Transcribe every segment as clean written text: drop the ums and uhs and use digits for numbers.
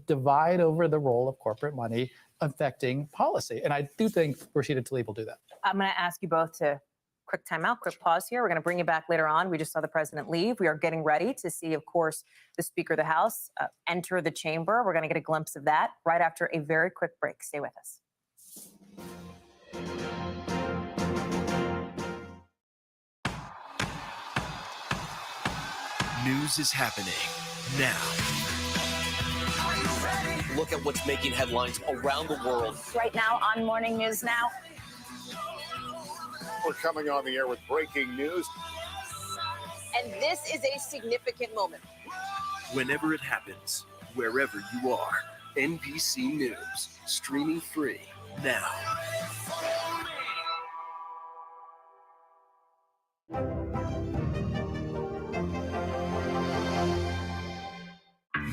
divide over the role of corporate money affecting policy. And I do think Rashida Tlaib will do that. I'm going to ask you both to quick timeout, quick pause here. We're going to bring you back later on. We just saw the president leave. We are getting ready to see, of course, the Speaker of the House enter the chamber. We're going to get a glimpse of that right after a very quick break. Stay with us. News is happening now. Look at what's making headlines around the world. Right now on Morning News Now. We're coming on the air with breaking news. And this is a significant moment. Whenever it happens, wherever you are, NBC News, streaming free now.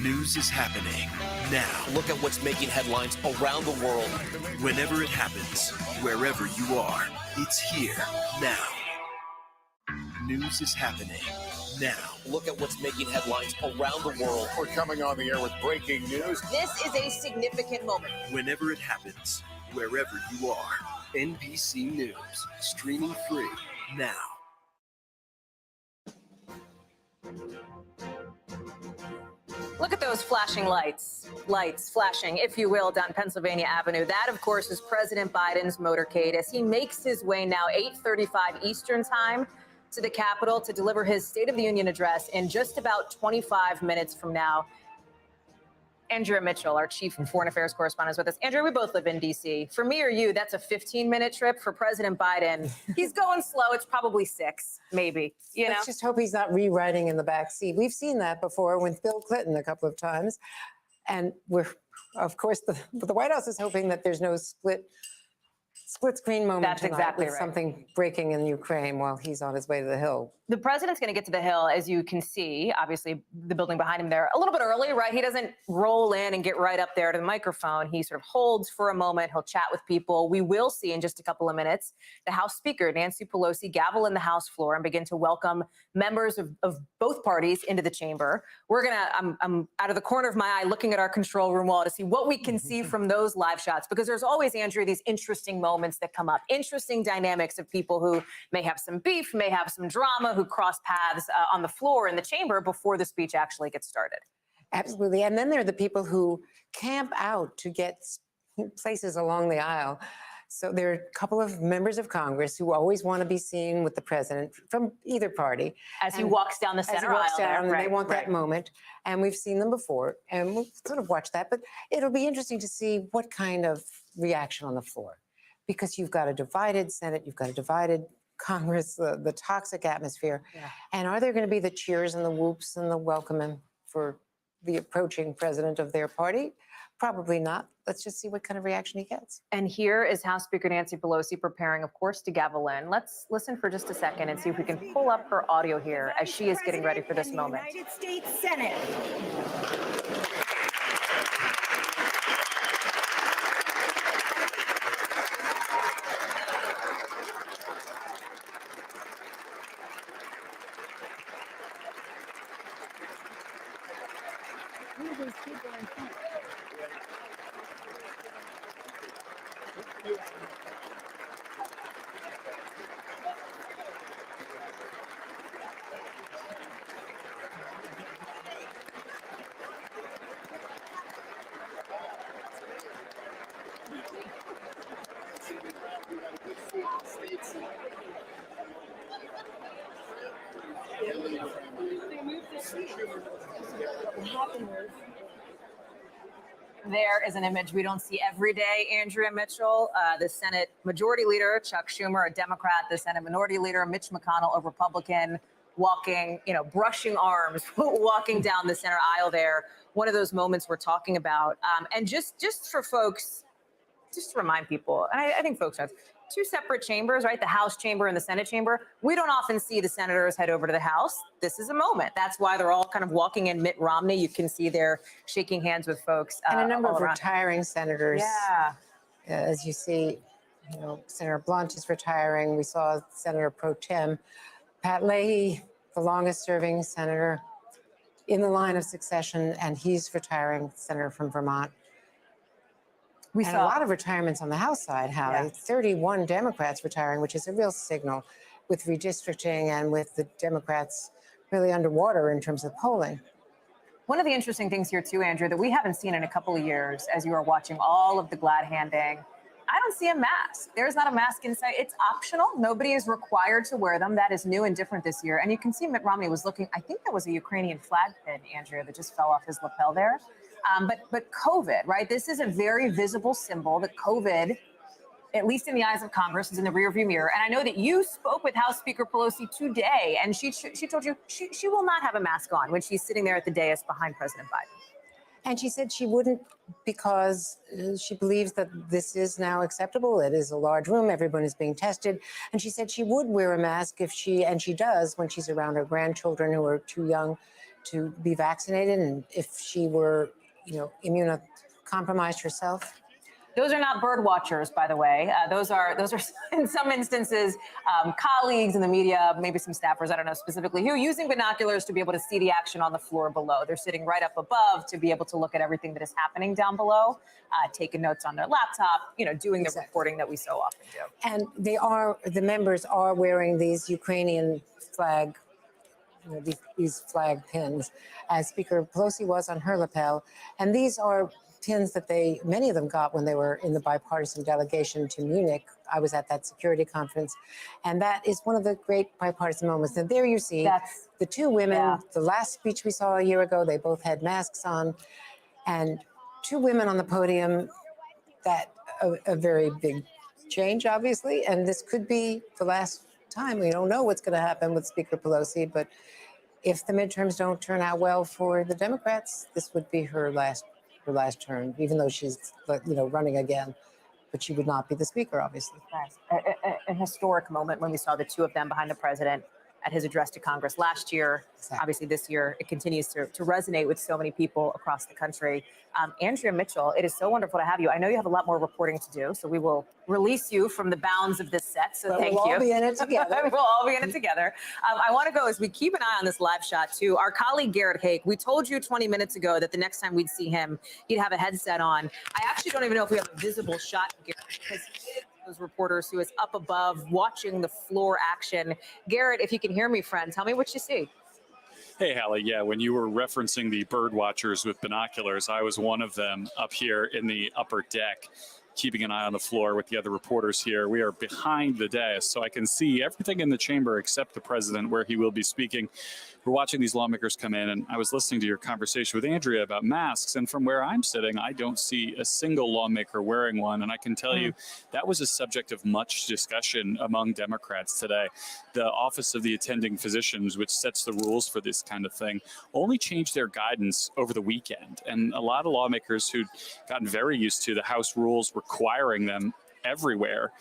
News is happening now. Look at what's making headlines around the world. Whenever it happens, wherever you are, it's here now. News is happening now. Look at what's making headlines around the world. We're coming on the air with breaking news. This is a significant moment. Whenever it happens, wherever you are, NBC News, streaming free now. Look at those flashing lights flashing, if you will, down Pennsylvania Avenue. That, of course, is President Biden's motorcade as he makes his way now 8:35 Eastern time to the Capitol to deliver his State of the Union address in just about 25 minutes from now. Andrea Mitchell, our chief foreign affairs correspondent, is with us. Andrea, we both live in D.C. For me or you, that's a 15-minute trip. For President Biden, he's going slow. It's probably 6, maybe. Let's just hope he's not rewriting in the back seat. We've seen that before with Bill Clinton a couple of times. And we're, of course, the White House is hoping that there's no split screen moment. That's exactly right. Something breaking in Ukraine while he's on his way to the Hill. The president's going to get to the Hill, as you can see, obviously the building behind him there, a little bit early, right? He doesn't roll in and get right up there to the microphone. He sort of holds for a moment. He'll chat with people. We will see in just a couple of minutes the House Speaker, Nancy Pelosi, gavel in the House floor and begin to welcome members of both parties into the chamber. We're going to, I'm out of the corner of my eye looking at our control room wall to see what we can see from those live shots, because there's always, Andrea, these interesting moments that come up, interesting dynamics of people who may have some beef, may have some drama, who cross paths on the floor in the chamber before the speech actually gets started. Absolutely. And then there are the people who camp out to get places along the aisle. So there are a couple of members of Congress who always want to be seen with the president from either party. As he walks down the center aisle there. They want that moment. And we've seen them before. And we'll sort of watch that. But it'll be interesting to see what kind of reaction on the floor. Because you've got a divided Senate, you've got a divided Congress, the toxic atmosphere. Yeah. And are there going to be the cheers and the whoops and the welcoming for the approaching president of their party? Probably not. Let's just see what kind of reaction he gets. And here is House Speaker Nancy Pelosi preparing, of course, to gavel in. Let's listen for just a second and see if we can pull up her audio here as she is getting ready for this moment. United States Senate. There is an image we don't see every day, Andrea Mitchell, the Senate Majority Leader, Chuck Schumer, a Democrat, the Senate Minority Leader, Mitch McConnell, a Republican, walking, brushing arms, walking down the center aisle there. One of those moments we're talking about. And just for folks, just to remind people, and I think folks know, two separate chambers, right? The House chamber and the Senate chamber. We don't often see the senators head over to the House. This is a moment. That's why they're all kind of walking in. Mitt Romney, you can see they're shaking hands with folks. And a number of retiring senators. Yeah. As you see, Senator Blunt is retiring. We saw Senator Pro Tem Pat Leahy, the longest serving senator in the line of succession, and he's retiring, senator from Vermont. We And saw a lot of retirements on the House side, Hallie. Yeah. 31 Democrats retiring, which is a real signal with redistricting and with the Democrats really underwater in terms of polling. One of the interesting things here too, Andrew, that we haven't seen in a couple of years as you are watching all of the glad handing, I don't see a mask. There's not a mask in sight. It's optional. Nobody is required to wear them. That is new and different this year. And you can see Mitt Romney was looking, I think that was a Ukrainian flag pin, Andrew, that just fell off his lapel there. But COVID, right? This is a very visible symbol that COVID, at least in the eyes of Congress, is in the rearview mirror. And I know that you spoke with House Speaker Pelosi today, and she told you she will not have a mask on when she's sitting there at the dais behind President Biden. And she said she wouldn't because she believes that this is now acceptable. It is a large room. Everyone is being tested. And she said she would wear a mask if and she does when she's around her grandchildren who are too young to be vaccinated. And if she were, immunocompromised herself. Those are not bird watchers, by the way. Those are in some instances colleagues in the media, maybe some staffers, I don't know specifically who, using binoculars to be able to see the action on the floor below. They're sitting right up above to be able to look at everything that is happening down below, taking notes on their laptop, doing the reporting that we so often do. And the members are wearing these Ukrainian flag, these flag pins, as Speaker Pelosi was on her lapel. And these are pins that many of them got when they were in the bipartisan delegation to Munich. I was at that security conference. And that is one of the great bipartisan moments. And there you see the two women, the last speech we saw a year ago, they both had masks on. And two women on the podium, a very big change, obviously. And this could be the last time. We don't know what's going to happen with Speaker Pelosi, but if the midterms don't turn out well for the Democrats, this would be her last term, even though she's running again, but she would not be the speaker, obviously. A historic moment when we saw the two of them behind the president at his address to Congress last year. Exactly. Obviously this year, it continues to resonate with so many people across the country. Andrea Mitchell, it is so wonderful to have you. I know you have a lot more reporting to do, so we will release you from the bounds of this set. So thank you. We'll all be in it together. We'll all be in it together. I want to go as we keep an eye on this live shot too. Our colleague Garrett Haake, we told you 20 minutes ago that the next time we'd see him, he'd have a headset on. I actually don't even know if we have a visible shot, Garrett, because those reporters who is up above watching the floor action. Garrett, if you can hear me, friend, tell me what you see. Hey, Hallie. Yeah, when you were referencing the bird watchers with binoculars, I was one of them up here in the upper deck, keeping an eye on the floor with the other reporters here. We are behind the dais, so I can see everything in the chamber except the president, where he will be speaking. We're watching these lawmakers come in, and I was listening to your conversation with Andrea about masks, and from where I'm sitting, I don't see a single lawmaker wearing one, and I can tell you that was a subject of much discussion among Democrats today. The Office of the Attending Physicians, which sets the rules for this kind of thing, only changed their guidance over the weekend, and a lot of lawmakers who'd gotten very used to the House rules requiring them everywhere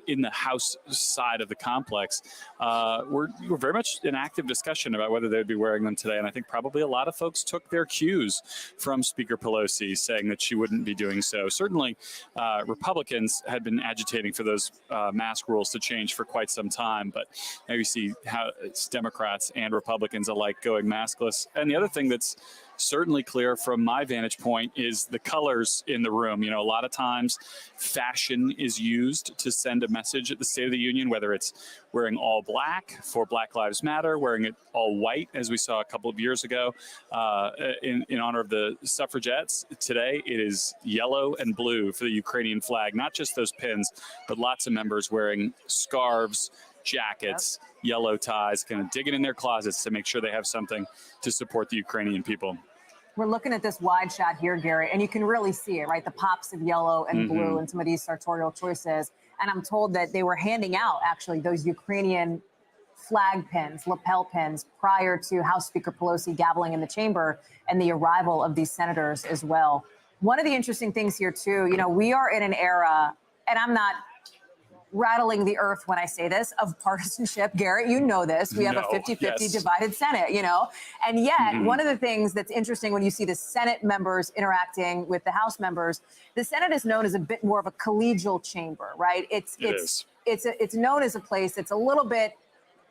in the House side of the complex. We're very much in active discussion about whether they'd be wearing them today. And I think probably a lot of folks took their cues from Speaker Pelosi saying that she wouldn't be doing so. Certainly, Republicans had been agitating for those mask rules to change for quite some time. But now you see how it's Democrats and Republicans alike going maskless. And the other thing that's certainly clear from my vantage point is the colors in the room. A lot of times fashion is used to send a message at the State of the Union, whether it's wearing all black for Black Lives Matter, wearing it all white, as we saw a couple of years ago in honor of the suffragettes. Today, it is yellow and blue for the Ukrainian flag, not just those pins, but lots of members wearing scarves, jackets, yellow ties, kind of digging in their closets to make sure they have something to support the Ukrainian people. We're looking at this wide shot here, Garrett, and you can really see it, right? The pops of yellow and blue and some of these sartorial choices. And I'm told that they were handing out, actually, those Ukrainian flag pins, lapel pins, prior to House Speaker Pelosi gaveling in the chamber and the arrival of these senators as well. One of the interesting things here, too, we are in an era, and I'm not rattling the earth when I say this, of partisanship. Garrett, you know this. We have a 50-50 divided Senate, And yet, one of the things that's interesting when you see the Senate members interacting with the House members, the Senate is known as a bit more of a collegial chamber, right? It's known as a place that's a little bit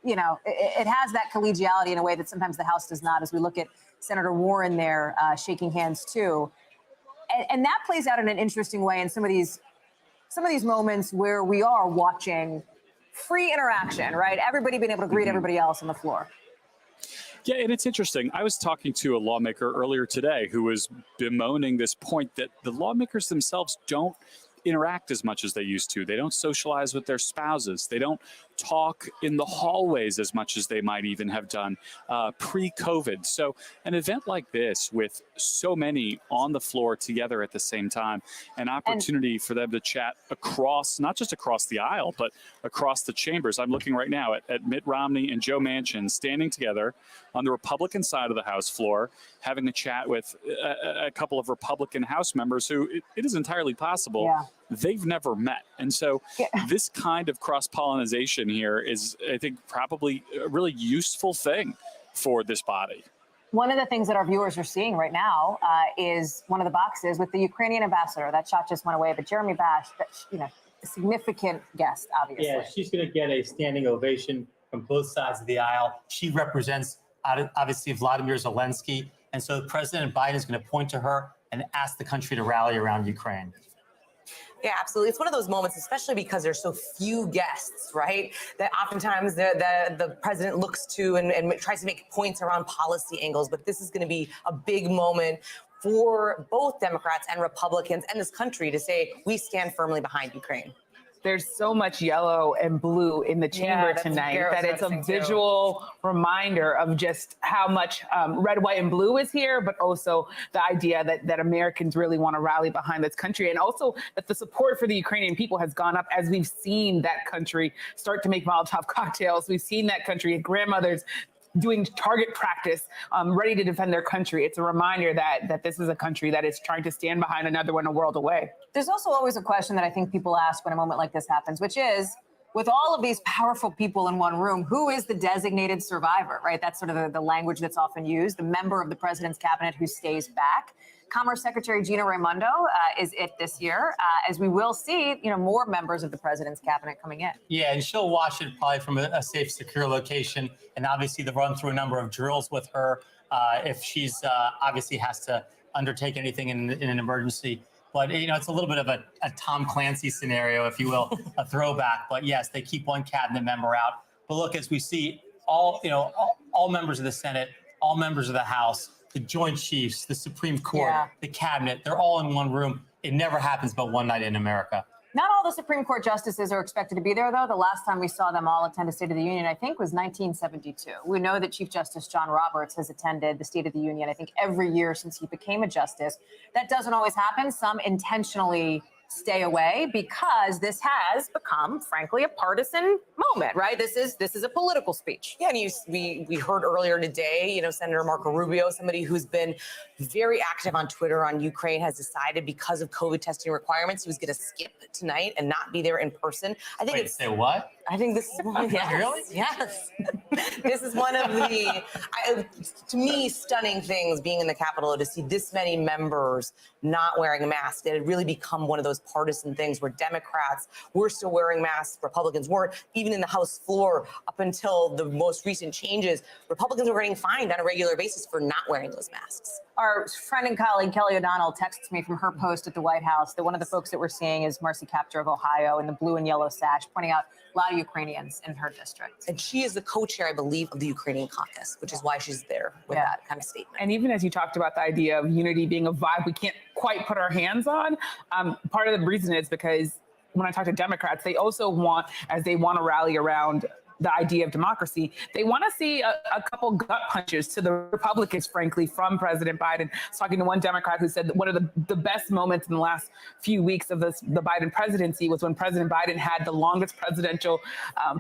it has that collegiality in a way that sometimes the House does not, as we look at Senator Warren there shaking hands too. And that plays out in an interesting way in some of these moments where we are watching free interaction, right? Everybody being able to greet everybody else on the floor. Yeah, and it's interesting. I was talking to a lawmaker earlier today who was bemoaning this point that the lawmakers themselves don't interact as much as they used to. They don't socialize with their spouses. They don't talk in the hallways as much as they might even have done pre-COVID. So an event like this with so many on the floor together at the same time, an opportunity for them to chat across, not just across the aisle, but across the chambers. I'm looking right now at Mitt Romney and Joe Manchin standing together on the Republican side of the House floor, having a chat with a couple of Republican House members who it is entirely possible they've never met. And so this kind of cross-pollination here is, I think, probably a really useful thing for this body. One of the things that our viewers are seeing right now is one of the boxes with the Ukrainian ambassador. That shot just went away, but Jeremy Bash, a significant guest, obviously. Yeah, she's going to get a standing ovation from both sides of the aisle. She represents, obviously, Vladimir Zelensky. And so President Biden is going to point to her and ask the country to rally around Ukraine. Yeah, absolutely. It's one of those moments, especially because there's so few guests, right? That oftentimes the president looks to and tries to make points around policy angles. But this is going to be a big moment for both Democrats and Republicans and this country to say, we stand firmly behind Ukraine. There's so much yellow and blue in the chamber tonight that it's a visual reminder of just how much red, white, and blue is here, but also the idea that Americans really want to rally behind this country, and also that the support for the Ukrainian people has gone up as we've seen that country start to make Molotov cocktails. We've seen that country, grandmothers doing target practice, ready to defend their country. It's a reminder that this is a country that is trying to stand behind another one a world away. There's also always a question that I think people ask when a moment like this happens, which is, with all of these powerful people in one room, who is the designated survivor, right? That's sort of the language that's often used, the member of the president's cabinet who stays back. Commerce Secretary Gina Raimondo is it this year, as we will see, more members of the president's cabinet coming in. Yeah, and she'll watch it probably from a safe, secure location, and obviously they'll run through a number of drills with her if she's obviously has to undertake anything in an emergency. But, it's a little bit of a Tom Clancy scenario, if you will, a throwback. But yes, they keep one cabinet member out. But look, as we see all members of the Senate, all members of the House, the Joint Chiefs, the Supreme Court, the cabinet, they're all in one room. It never happens but one night in America. Not all the Supreme Court justices are expected to be there, though. The last time we saw them all attend a State of the Union, I think, was 1972. We know that Chief Justice John Roberts has attended the State of the Union, I think, every year since he became a justice. That doesn't always happen. Some intentionally stay away because this has become, frankly, a partisan moment, right? This is a political speech. Yeah, and we heard earlier today, Senator Marco Rubio, somebody who's been very active on Twitter on Ukraine, has decided because of COVID testing requirements, he was going to skip tonight and not be there in person. I think Say what? I think this is one. Yes, Really? Yes. This is one of the, to me, stunning things being in the Capitol, to see this many members not wearing a mask. It had really become one of those partisan things where Democrats were still wearing masks, Republicans weren't. Even in the House floor, up until the most recent changes, Republicans were getting fined on a regular basis for not wearing those masks. Our friend and colleague Kelly O'Donnell texts me from her post at the White House that one of the folks that we're seeing is Marcy Kaptur of Ohio in the blue and yellow sash, pointing out a lot of Ukrainians in her district. And she is the co-chair, I believe, of the Ukrainian caucus, which is why she's there with that kind of statement. And even as you talked about the idea of unity being a vibe we can't quite put our hands on, part of the reason is because when I talk to Democrats, they also want, as they want to rally around the idea of democracy, they want to see a couple gut punches to the Republicans, frankly, from President Biden. I was talking to one Democrat who said that one of the best moments in the last few weeks of the Biden presidency was when President Biden had the longest presidential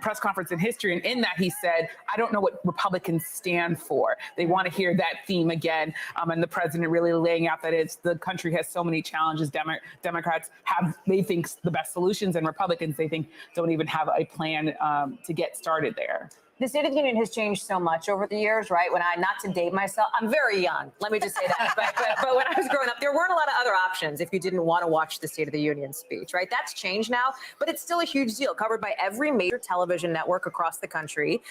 press conference in history. And in that, he said, I don't know what Republicans stand for. They want to hear that theme again. And the president really laying out that the country has so many challenges. Democrats have, they think, the best solutions, and Republicans, they think, don't even have a plan to get started there. The State of the Union has changed so much over the years, right? When not to date myself, I'm very young, let me just say that. but when I was growing up, there weren't a lot of other options if you didn't want to watch the State of the Union speech, right? That's changed now, but it's still a huge deal, covered by every major television network across the country,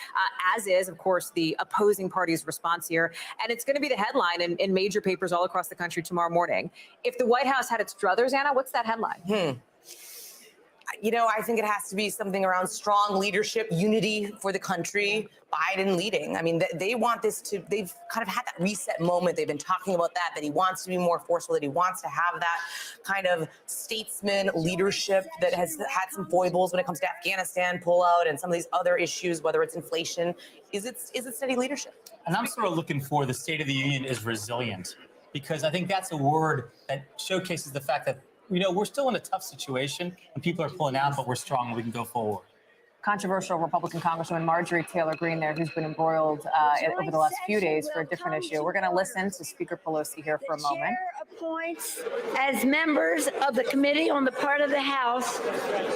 as is, of course, the opposing party's response here. And it's going to be the headline in major papers all across the country tomorrow morning. If the White House had its druthers, Anna, what's that headline? You know, I think it has to be something around strong leadership, unity for the country, Biden leading. I mean, they want this to, they've kind of had that reset moment. They've been talking about that he wants to be more forceful, that he wants to have that kind of statesman leadership that has had some foibles when it comes to Afghanistan pullout and some of these other issues, whether it's inflation. Is it steady leadership? And I'm sort of looking for the State of the Union is resilient, because I think that's a word that showcases the fact that, you know, we're still in a tough situation and people are pulling out, but we're strong and we can go forward. Controversial Republican Congresswoman Marjorie Taylor Greene there, who's been embroiled over the last few days for a different issue. We're going to listen to Speaker Pelosi here for a moment. The chair appoints as members of the committee on the part of the House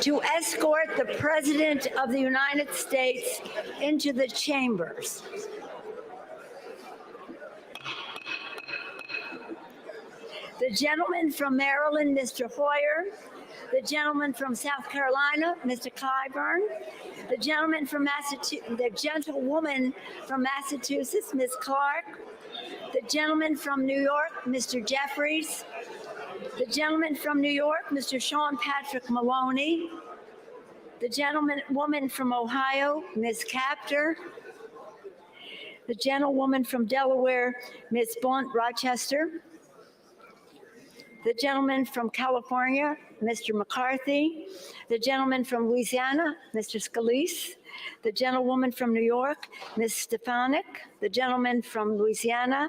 to escort the President of the United States into the chambers. The gentleman from Maryland, Mr. Hoyer. The gentleman from South Carolina, Mr. Clyburn. The gentleman from Massachusetts, the gentlewoman from Massachusetts, Ms. Clark. The gentleman from New York, Mr. Jeffries. The gentleman from New York, Mr. Sean Patrick Maloney. The woman from Ohio, Ms. Capter. The gentlewoman from Delaware, Ms. Blunt Rochester. The gentleman from California, Mr. McCarthy. The gentleman from Louisiana, Mr. Scalise. The gentlewoman from New York, Ms. Stefanik. The gentleman from Louisiana,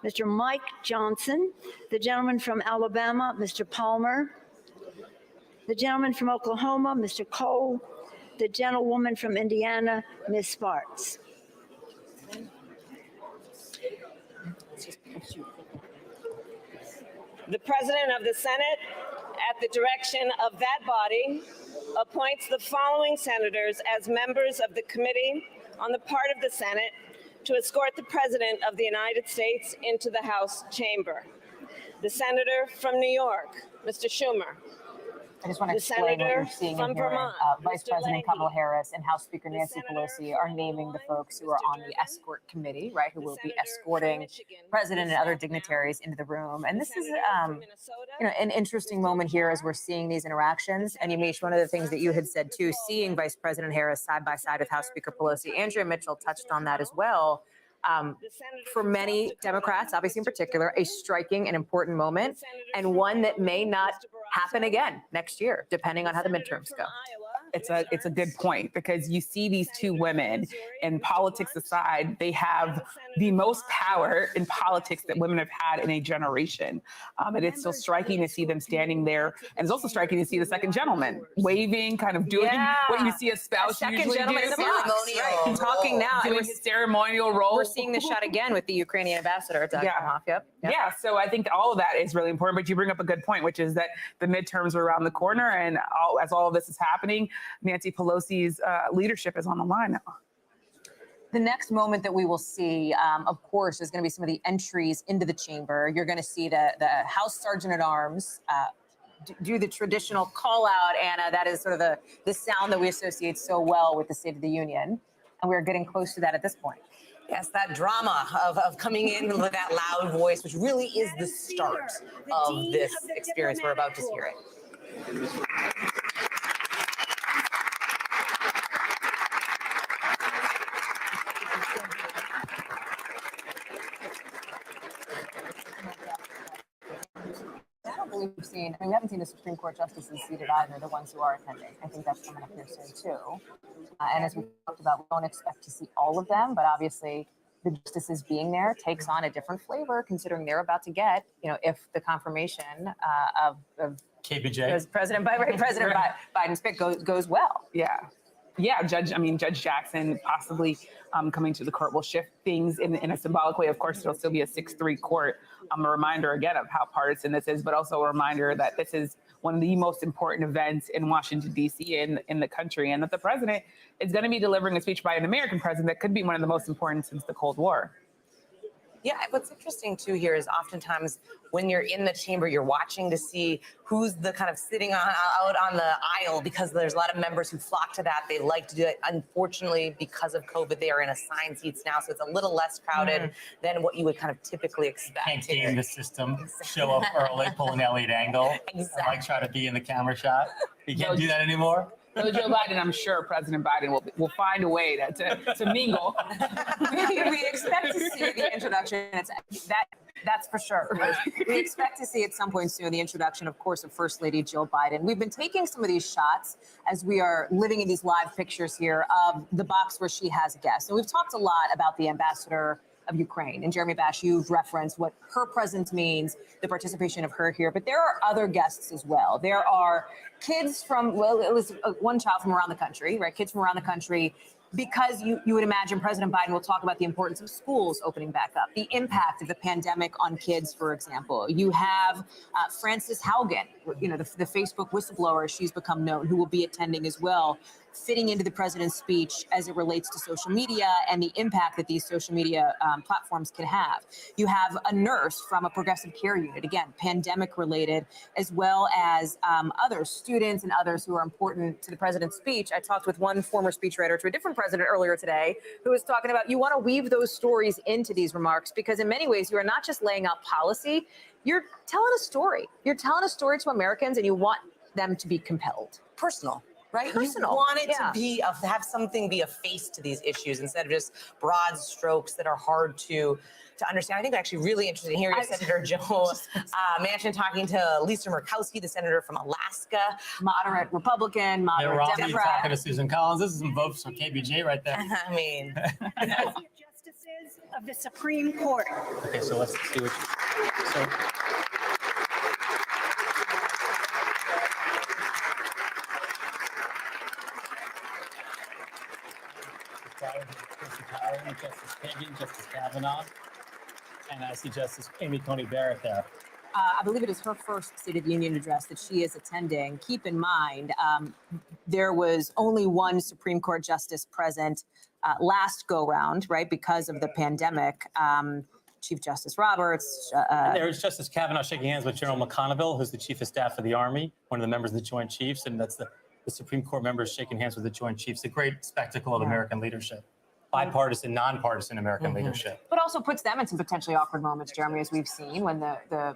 Mr. Mike Johnson. The gentleman from Alabama, Mr. Palmer. The gentleman from Oklahoma, Mr. Cole. The gentlewoman from Indiana, Ms. Spartz. The President of the Senate, at the direction of that body, appoints the following senators as members of the Committee on the part of the Senate to escort the President of the United States into the House chamber. The Senator from New York, Mr. Schumer. I just want to explain what you're seeing in here. Vice President Kamala Harris and House Speaker Nancy Pelosi are naming the folks who are on the Escort Committee, right, who will be escorting the President and other dignitaries into the room. And this is, you know, an interesting moment here as we're seeing these interactions. And Yamiche, one of the things that you had said too, seeing Vice President Harris side by side with House Speaker Pelosi, Andrea Mitchell touched on that as well. For many Democrats, obviously in particular, a striking and important moment, and one that may not happen again next year, depending on how the midterms go. It's a good point, because you see these two women, and politics aside, they have the most power in politics that women have had in a generation. And it's so striking to see them standing there. And it's also striking to see the second gentleman waving, kind of doing what you see a spouse usually do. Right. Talking now. Doing his ceremonial role. We're seeing this shot again with the Ukrainian ambassador. Yeah, so I think all of that is really important. But you bring up a good point, which is that the midterms are around the corner. And as all of this is happening, Nancy Pelosi's leadership is on the line now. The next moment that we will see, of course, is going to be some of the entries into the chamber. You're going to see the House Sergeant at Arms do the traditional call out, Anna. That is sort of the sound that we associate so well with the State of the Union. And we're getting close to that at this point. Yes, that drama of coming in with that loud voice, which really is the start of this experience. We're about to hear it. We haven't seen the Supreme Court justices seated either, the ones who are attending. I think that's coming up here soon too. And as we talked about, we don't expect to see all of them, but obviously the justices being there takes on a different flavor, considering they're about to get, you know, if the confirmation of KBJ, President Biden's pick goes well. Yeah. yeah, Judge Jackson possibly coming to the court will shift things in a symbolic way. Of course, it'll still be a 6-3 court. A reminder again of how partisan this is, but also a reminder that this is one of the most important events in Washington, D.C. in the country, and that the president is going to be delivering a speech by an American president that could be one of the most important since the Cold War. Yeah, what's interesting too here is oftentimes when you're in the chamber, you're watching to see who's the kind of sitting out on the aisle, because there's a lot of members who flock to that. They like to do it. Unfortunately, because of COVID, they are in assigned seats now, so it's a little less crowded than what you would kind of typically expect. Can't game the system, show up early, pull an Elliot angle, Exactly. like try to be in the camera shot. You can't do that anymore. So Joe Biden, I'm sure President Biden will find a way to mingle. We expect to see the introduction. That's for sure. We expect to see at some point soon the introduction, of course, of First Lady Jill Biden. We've been taking some of these shots as we are living in these live pictures here of the box where she has guests. And we've talked a lot about the ambassador of Ukraine. And Jeremy Bash, you've referenced what her presence means, the participation of her here. But there are other guests as well. There are kids from, well, it was one child from around the country, right? Kids from around the country, because you would imagine President Biden will talk about the importance of schools opening back up, the impact of the pandemic on kids, for example. You have Frances Haugen, the Facebook whistleblower, she's become known, who will be attending as well, fitting into the president's speech as it relates to social media and the impact that these social media platforms can have. You have a nurse from a progressive care unit, again, pandemic related, as well as other students and others who are important to the president's speech. I talked with one former speechwriter to a different president earlier today who was talking about you want to weave those stories into these remarks, because in many ways you are not just laying out policy, you're telling a story. You're telling a story to Americans, and you want them to be compelled. Personal. Right? Personal. You want it to be have something be a face to these issues instead of just broad strokes that are hard to understand. I think actually really interesting here. Senator Joe Manchin talking to Lisa Murkowski, the senator from Alaska, moderate Republican, moderate Democrat. Talking to Susan Collins. This is some votes for KBJ right there. I mean, Justices of the Supreme Court. Okay, so let's see what. So. Justice Kagan, Justice Kavanaugh, and I see Justice Amy Coney Barrett there. I believe it is her first State of the Union address that she is attending. Keep in mind, there was only one Supreme Court justice present last go round, right, because of the pandemic. Chief Justice Roberts. There was Justice Kavanaugh shaking hands with General McConnell, who's the Chief of Staff of the Army, one of the members of the Joint Chiefs, and that's the Supreme Court members shaking hands with the Joint Chiefs. A great spectacle of American leadership. Bipartisan, nonpartisan American leadership. But also puts them in some potentially awkward moments, Jeremy, as we've seen, when the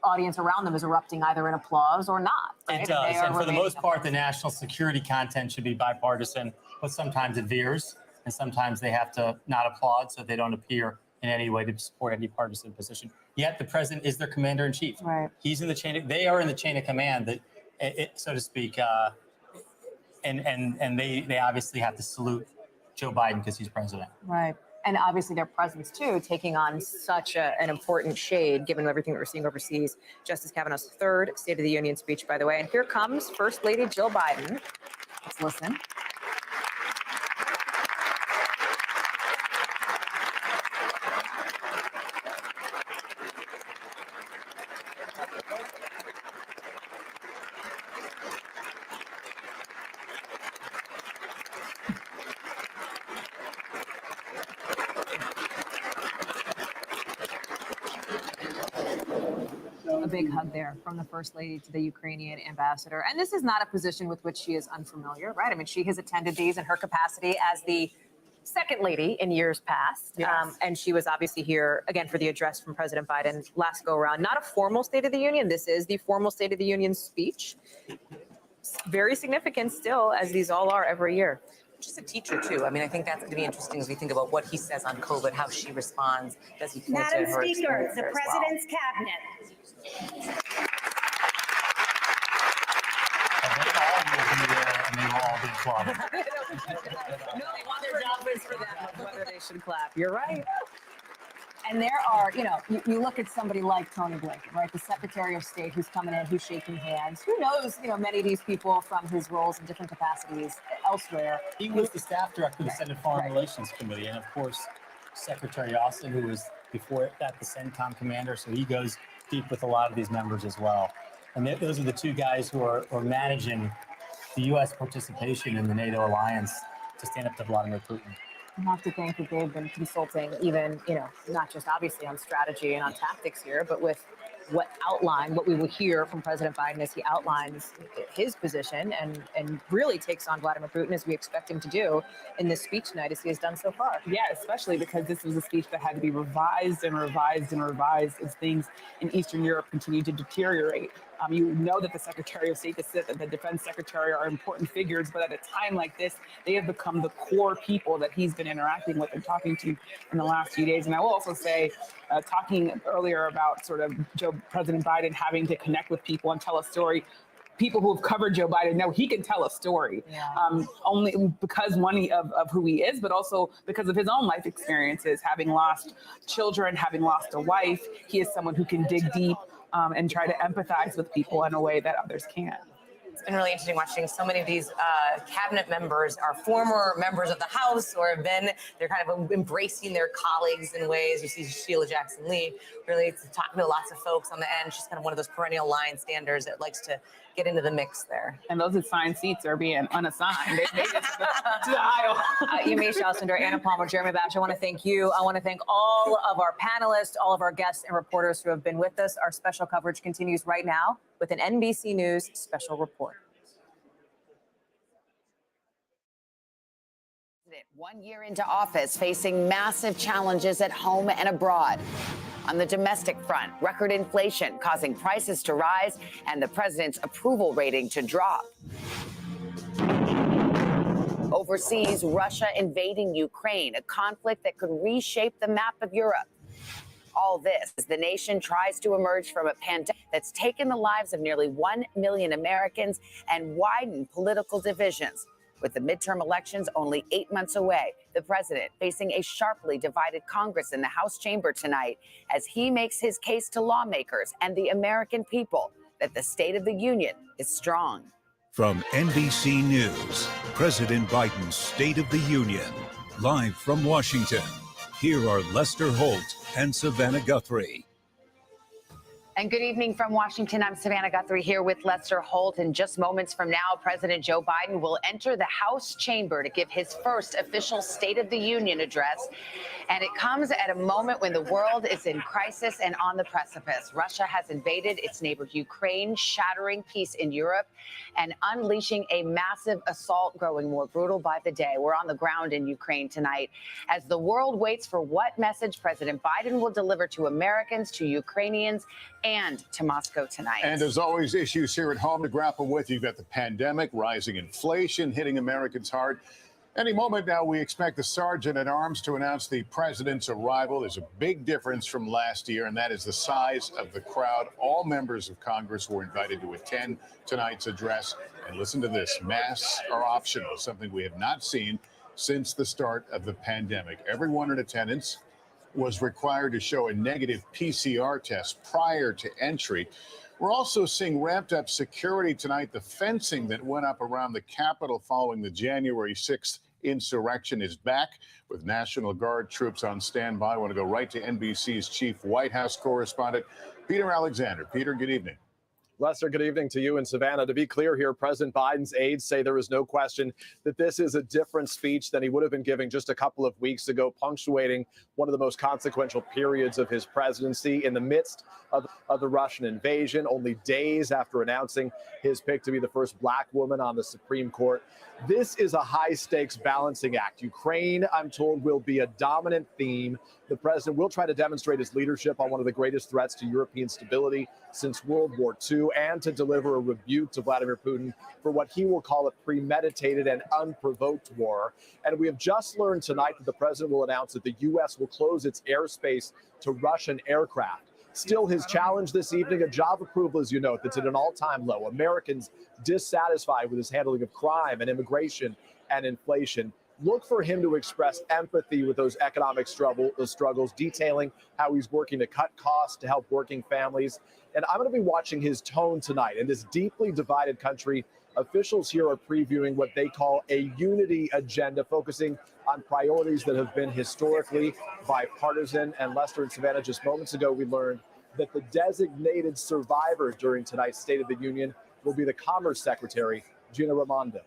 audience around them is erupting either in applause or not. Right? It does. And for the most part, the national security content should be bipartisan, but sometimes it veers, and sometimes they have to not applaud so they don't appear in any way to support any partisan position. Yet the president is their commander in chief. Right. He's in the chain. They are in the chain of command, that, so to speak, and they obviously have to salute Joe Biden because he's president. Right. And obviously their presence, too, taking on such an important shade, given everything that we're seeing overseas. Justice Kavanaugh's third State of the Union speech, by the way. And here comes First Lady Jill Biden. Let's listen. A big hug there from the First Lady to the Ukrainian ambassador. And this is not a position with which she is unfamiliar, right? I mean, she has attended these in her capacity as the second lady in years past. Yes. And she was obviously here, again, for the address from President Biden last go around. Not a formal State of the Union. This is the formal State of the Union speech. Very significant still, as these all are every year. Just a teacher, too. I mean, I think that's going to be interesting as we think about what he says on COVID, how she responds. Does he point to Madam her Speaker, experience the as well? President's Cabinet. And they will all be applauded. No, they want their job is for them, whether they should clap. You're right. And there are, you look at somebody like Tony Blinken, right? The Secretary of State who's coming in, who's shaking hands. Who knows, many of these people from his roles in different capacities elsewhere. He was the staff director of the Senate Foreign Relations Committee, and of course, Secretary Austin, who was before that the CENTCOM commander, so he goes deep with a lot of these members as well. And those are the two guys who are managing the U.S. participation in the NATO alliance to stand up to Vladimir Putin. I have to think that they've been consulting even, not just obviously on strategy and on tactics here, but with what we will hear from President Biden as he outlines his position and really takes on Vladimir Putin as we expect him to do in this speech tonight as he has done so far. Yeah, especially because this was a speech that had to be revised and revised and revised as things in Eastern Europe continue to deteriorate. You know that the Secretary of State, the Defense Secretary are important figures, but at a time like this, they have become the core people that he's been interacting with and talking to in the last few days. And I will also say, talking earlier about sort of President Biden having to connect with people and tell a story, people who have covered Joe Biden know he can tell a story, only because of who he is, but also because of his own life experiences, having lost children, having lost a wife. He is someone who can dig deep and try to empathize with people in a way that others can't. It's been really interesting watching so many of these cabinet members are former members of the House or they're kind of embracing their colleagues in ways. You see Sheila Jackson-Lee really talking to lots of folks on the end. She's kind of one of those perennial line standers that likes to get into the mix there. And those assigned seats are being unassigned. They made it to the aisle. Yamiche Alcindor, Anna Palmer, Jeremy Bash, I want to thank you. I want to thank all of our panelists, all of our guests and reporters who have been with us. Our special coverage continues right now with an NBC News special report. 1 year into office, facing massive challenges at home and abroad. On the domestic front, record inflation causing prices to rise and the president's approval rating to drop. Overseas, Russia invading Ukraine, a conflict that could reshape the map of Europe. All this as the nation tries to emerge from a pandemic that's taken the lives of nearly 1 million Americans and widened political divisions. With the midterm elections only 8 months away, the president facing a sharply divided Congress in the House chamber tonight as he makes his case to lawmakers and the American people that the State of the Union is strong. From NBC News, President Biden's State of the Union. Live from Washington, here are Lester Holt and Savannah Guthrie. And good evening from Washington. I'm Savannah Guthrie here with Lester Holt. In just moments from now, President Joe Biden will enter the House chamber to give his first official State of the Union address. And it comes at a moment when the world is in crisis and on the precipice. Russia has invaded its neighbor Ukraine, shattering peace in Europe and unleashing a massive assault growing more brutal by the day. We're on the ground in Ukraine tonight as the world waits for what message President Biden will deliver to Americans, to Ukrainians, and to Moscow tonight. And as always, issues here at home to grapple with. You've got the pandemic, rising inflation hitting Americans hard. Any moment now, we expect the sergeant at arms to announce the president's arrival. There's a big difference from last year, and that is the size of the crowd. All members of Congress were invited to attend tonight's address. And listen to this, masks are optional, something we have not seen since the start of the pandemic. Everyone in attendance was required to show a negative PCR test prior to entry. We're also seeing ramped up security tonight. The fencing that went up around the Capitol following the January 6th insurrection is back with National Guard troops on standby. I want to go right to NBC's chief White House correspondent, Peter Alexander. Peter, good evening. Lester, good evening to you and Savannah. To be clear here, President Biden's aides say there is no question that this is a different speech than he would have been giving just a couple of weeks ago, punctuating one of the most consequential periods of his presidency in the midst of the Russian invasion, only days after announcing his pick to be the first black woman on the Supreme Court. This is a high-stakes balancing act. Ukraine, I'm told, will be a dominant theme. The president will try to demonstrate his leadership on one of the greatest threats to European stability since World War II and to deliver a rebuke to Vladimir Putin for what he will call a premeditated and unprovoked war. And we have just learned tonight that the president will announce that the U.S. will close its airspace to Russian aircraft. Still, his challenge this evening, a job approval, as you note, that's at an all-time low. Americans dissatisfied with his handling of crime and immigration and inflation. Look for him to express empathy with those economic struggles, detailing how he's working to cut costs to help working families. And I'm going to be watching his tone tonight in this deeply divided country Officials here are previewing what they call a unity agenda, focusing on priorities that have been historically bipartisan. And Lester and Savannah, just moments ago, we learned that the designated survivor during tonight's State of the Union will be the Commerce Secretary, Gina Raimondo.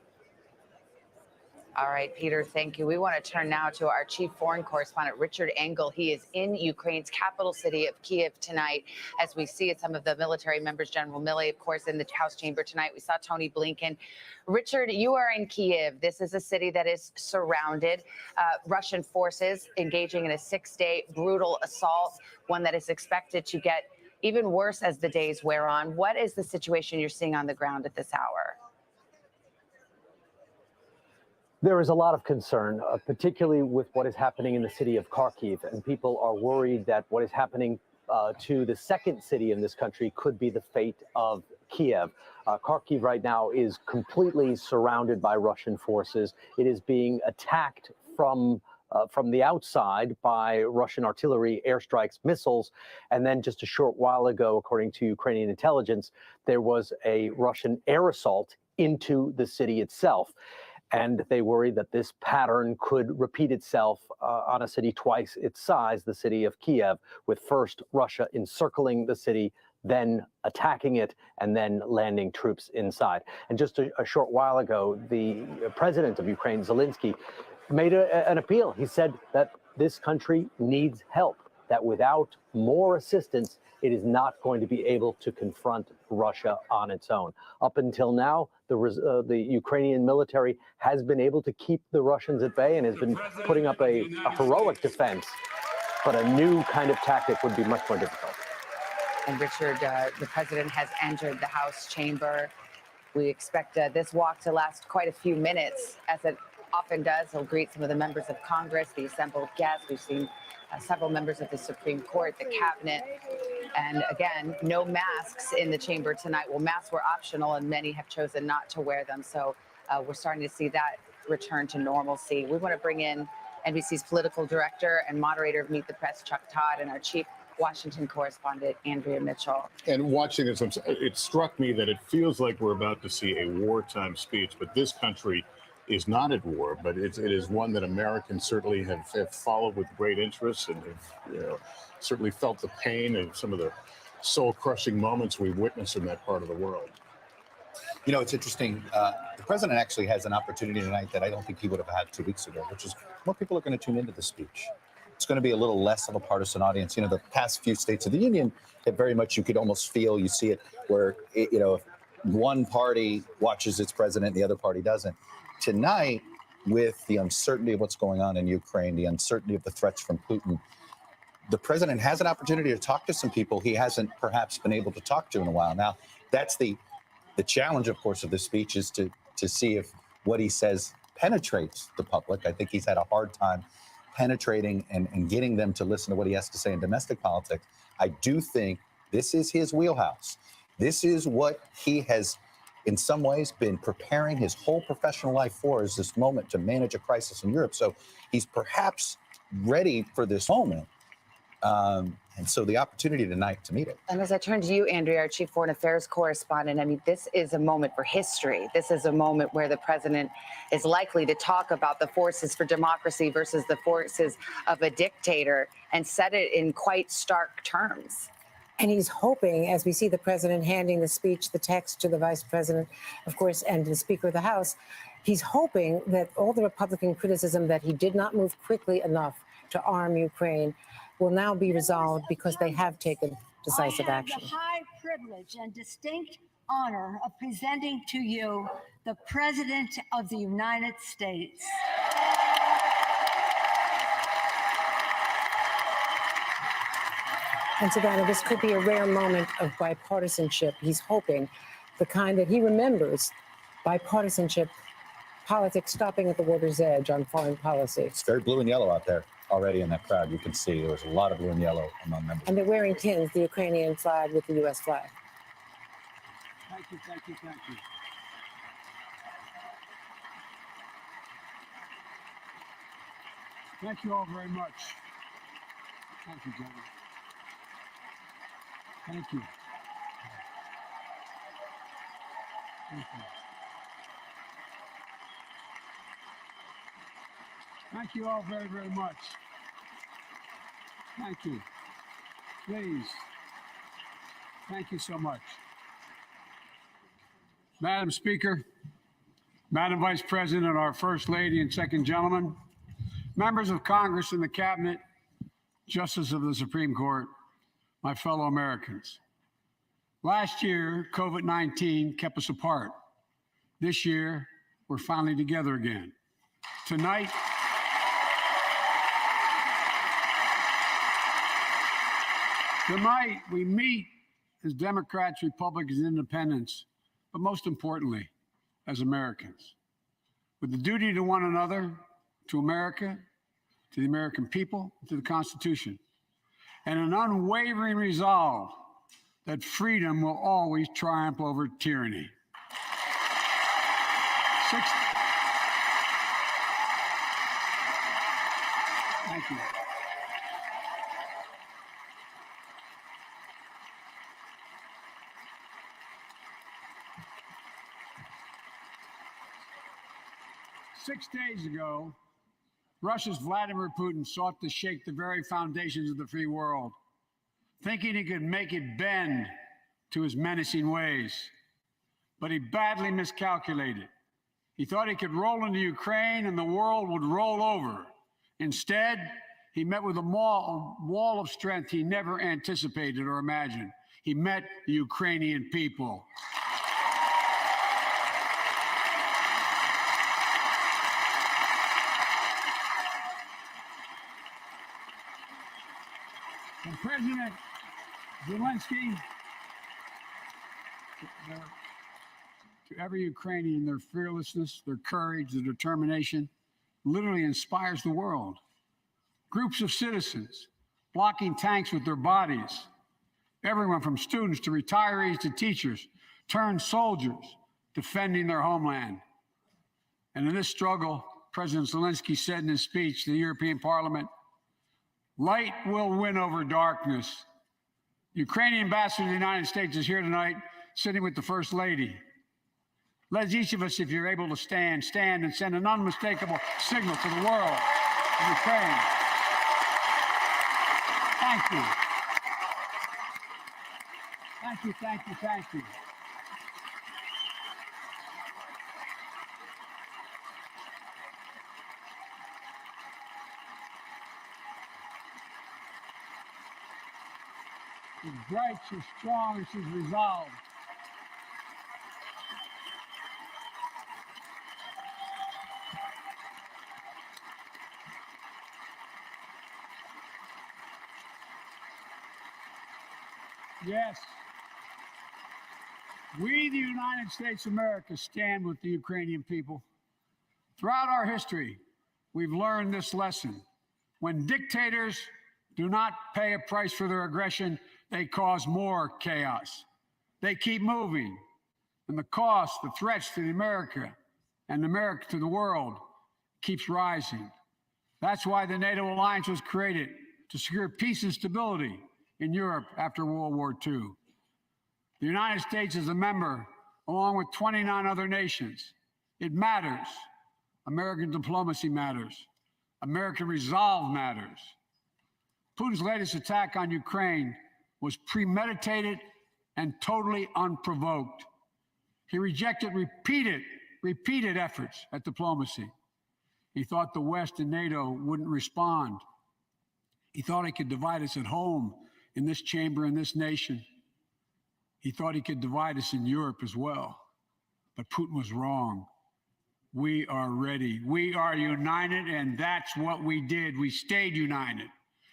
All right, Peter, thank you. We want to turn now to our chief foreign correspondent, Richard Engel. He is in Ukraine's capital city of Kyiv tonight. As we see some of the military members, General Milley, of course, in the House chamber tonight. We saw Tony Blinken. Richard, you are in Kyiv. This is a city that is surrounded. Russian forces engaging in a 6-day brutal assault, one that is expected to get even worse as the days wear on. What is the situation you're seeing on the ground at this hour? There is a lot of concern, particularly with what is happening in the city of Kharkiv, and people are worried that what is happening to the second city in this country could be the fate of Kyiv. Kharkiv right now is completely surrounded by Russian forces. It is being attacked from the outside by Russian artillery, airstrikes, missiles. And then just a short while ago, according to Ukrainian intelligence, there was a Russian air assault into the city itself. And they worry that this pattern could repeat itself on a city twice its size, the city of Kyiv, with first Russia encircling the city, then attacking it, and then landing troops inside. And just a short while ago, the president of Ukraine, Zelensky, made an appeal. He said that this country needs help, that without more assistance, it is not going to be able to confront Russia on its own. Up until now, the Ukrainian military has been able to keep the Russians at bay and has been putting up a heroic defense. But a new kind of tactic would be much more difficult. And Richard, the president has entered the House chamber. We expect this walk to last quite a few minutes, as it often does. He'll greet some of the members of Congress, the assembled guests. We've seen several members of the Supreme Court, the cabinet. And again, no masks in the chamber tonight. Well, masks were optional and many have chosen not to wear them. So we're starting to see that return to normalcy. We want to bring in NBC's political director and moderator of Meet the Press, Chuck Todd, and our chief Washington correspondent, Andrea Mitchell. And watching this, it struck me that it feels like we're about to see a wartime speech, but this country is not at war, but it is one that Americans certainly have followed with great interest and have certainly felt the pain and some of the soul-crushing moments we've witnessed in that part of the world. You know, it's interesting. The president actually has an opportunity tonight that I don't think he would have had 2 weeks ago, which is more people are going to tune into the speech. It's going to be a little less of a partisan audience. You know, the past few states of the union have very much, you could almost feel, you see it where, if one party watches its president, the other party doesn't. Tonight, with the uncertainty of what's going on in Ukraine, the uncertainty of the threats from Putin, the president has an opportunity to talk to some people he hasn't perhaps been able to talk to in a while. Now, that's the challenge, of course, of this speech is to see if what he says penetrates the public. I think he's had a hard time penetrating and getting them to listen to what he has to say in domestic politics. I do think this is his wheelhouse. This is what he has, in some ways, been preparing his whole professional life for, is this moment to manage a crisis in Europe. So he's perhaps ready for this moment. And so the opportunity tonight to meet it. And as I turn to you, Andrea, our chief foreign affairs correspondent, I mean, this is a moment for history. This is a moment where the president is likely to talk about the forces for democracy versus the forces of a dictator and set it in quite stark terms. And he's hoping, as we see the president handing the speech, the text to the vice president, of course, and the Speaker of the House, he's hoping that all the Republican criticism that he did not move quickly enough to arm Ukraine will now be resolved because they have taken decisive action. I have the high privilege and distinct honor of presenting to you the President of the United States. And Savannah, this could be a rare moment of bipartisanship. He's hoping the kind that he remembers, bipartisanship, politics stopping at the water's edge on foreign policy. It's very blue and yellow out there already in that crowd. You can see there was a lot of blue and yellow among members. And they're wearing pins, the Ukrainian flag with the U.S. flag. Thank you, thank you, thank you. Thank you all very much. Thank you, gentlemen. Thank you. Thank you. Thank you all very, very much. Thank you. Please. Thank you so much. Madam Speaker, Madam Vice President, our First Lady and Second Gentleman, members of Congress and the Cabinet, Justices of the Supreme Court, my fellow Americans. Last year, COVID-19 kept us apart. This year, we're finally together again. Tonight, we meet as Democrats, Republicans, and Independents, but most importantly, as Americans, with the duty to one another, to America, to the American people, to the Constitution, and an unwavering resolve that freedom will always triumph over tyranny. Thank you. 6 days ago, Russia's Vladimir Putin sought to shake the very foundations of the free world, thinking he could make it bend to his menacing ways. But he badly miscalculated. He thought he could roll into Ukraine and the world would roll over. Instead, he met with a wall of strength he never anticipated or imagined. He met the Ukrainian people. And President Zelensky, to every Ukrainian, their fearlessness, their courage, their determination literally inspires the world. Groups of citizens blocking tanks with their bodies, everyone from students to retirees to teachers, turned soldiers defending their homeland. And in this struggle, President Zelensky said in his speech to the European Parliament, "Light will win over darkness." The Ukrainian ambassador to the United States is here tonight, sitting with the First Lady. Let each of us, if you're able to stand and send an unmistakable signal to the world of Ukraine. Thank you. Thank you, thank you, thank you. She's bright, she's strong, and she's resolved. Yes. We, the United States of America, stand with the Ukrainian people. Throughout our history, we've learned this lesson. When dictators do not pay a price for their aggression, they cause more chaos. They keep moving, and the cost, the threats to America and America to the world keeps rising. That's why the NATO alliance was created, to secure peace and stability in Europe after World War II. The United States is a member, along with 29 other nations. It matters. American diplomacy matters. American resolve matters. Putin's latest attack on Ukraine was premeditated and totally unprovoked. He rejected repeated efforts at diplomacy. He thought the West and NATO wouldn't respond. He thought he could divide us at home, in this chamber, in this nation. He thought he could divide us in Europe as well. But Putin was wrong. We are ready. We are united, and that's what we did. We stayed united.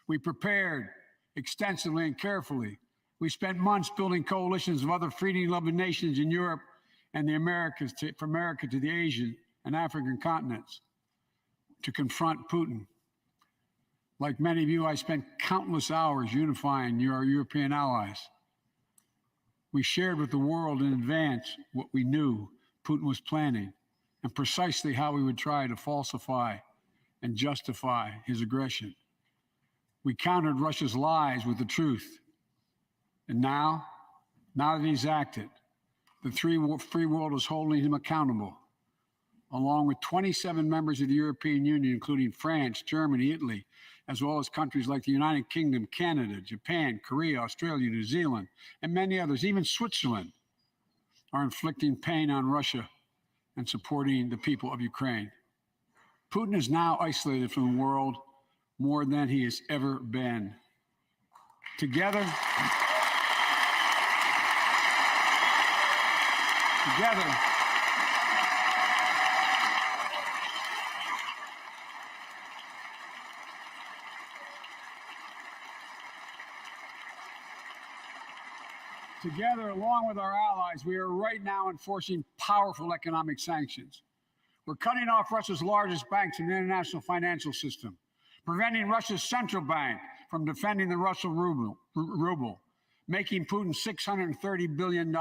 We prepared extensively and carefully. We spent months building coalitions of other freedom-loving nations in Europe and the Americas, from America to the Asian and African continents, to confront Putin. Like many of you, I spent countless hours unifying our European allies. We shared with the world in advance what we knew Putin was planning and precisely how he would try to falsify and justify his aggression. We countered Russia's lies with the truth. And now that he's acted, the free world is holding him accountable. along with 27 members of the European Union, including France, Germany, Italy, as well as countries like the United Kingdom, Canada, Japan, Korea, Australia, New Zealand, and many others, even Switzerland, are inflicting pain on Russia and supporting the people of Ukraine. Putin is now isolated from the world more than he has ever been. Together, along with our allies, we are right now enforcing powerful economic sanctions. We're cutting off Russia's largest banks in the international financial system, preventing Russia's central bank from defending the Russian ruble, making Putin's $630 billion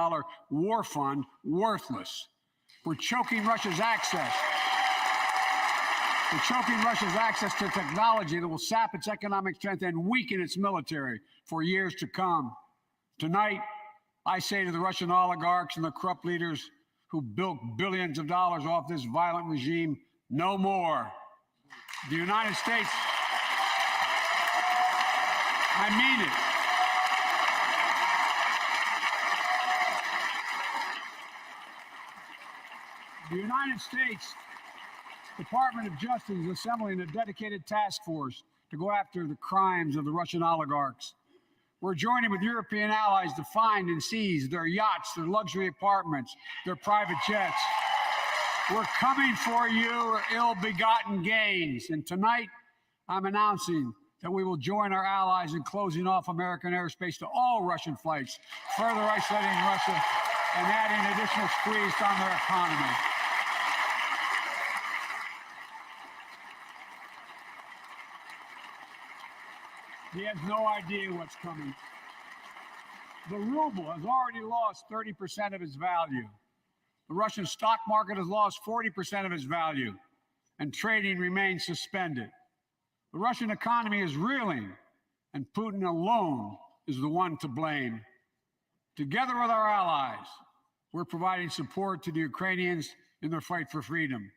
war fund worthless. We're choking Russia's access. To technology that will sap its economic strength and weaken its military for years to come. Tonight, I say to the Russian oligarchs and the corrupt leaders who built billions of dollars off this violent regime, no more. The United States, I mean it. The United States Department of Justice is assembling a dedicated task force to go after the crimes of the Russian oligarchs. We're joining with European allies to find and seize their yachts, their luxury apartments, their private jets. We're coming for your ill-begotten gains. And tonight, I'm announcing that we will join our allies in closing off American airspace to all Russian flights, further isolating Russia and adding additional squeeze on their economy. He has no idea what's coming. The ruble has already lost 30% of its value. The Russian stock market has lost 40% of its value, and trading remains suspended. The Russian economy is reeling, and Putin alone is the one to blame. Together with our allies, we're providing support to the Ukrainians in their fight for freedom.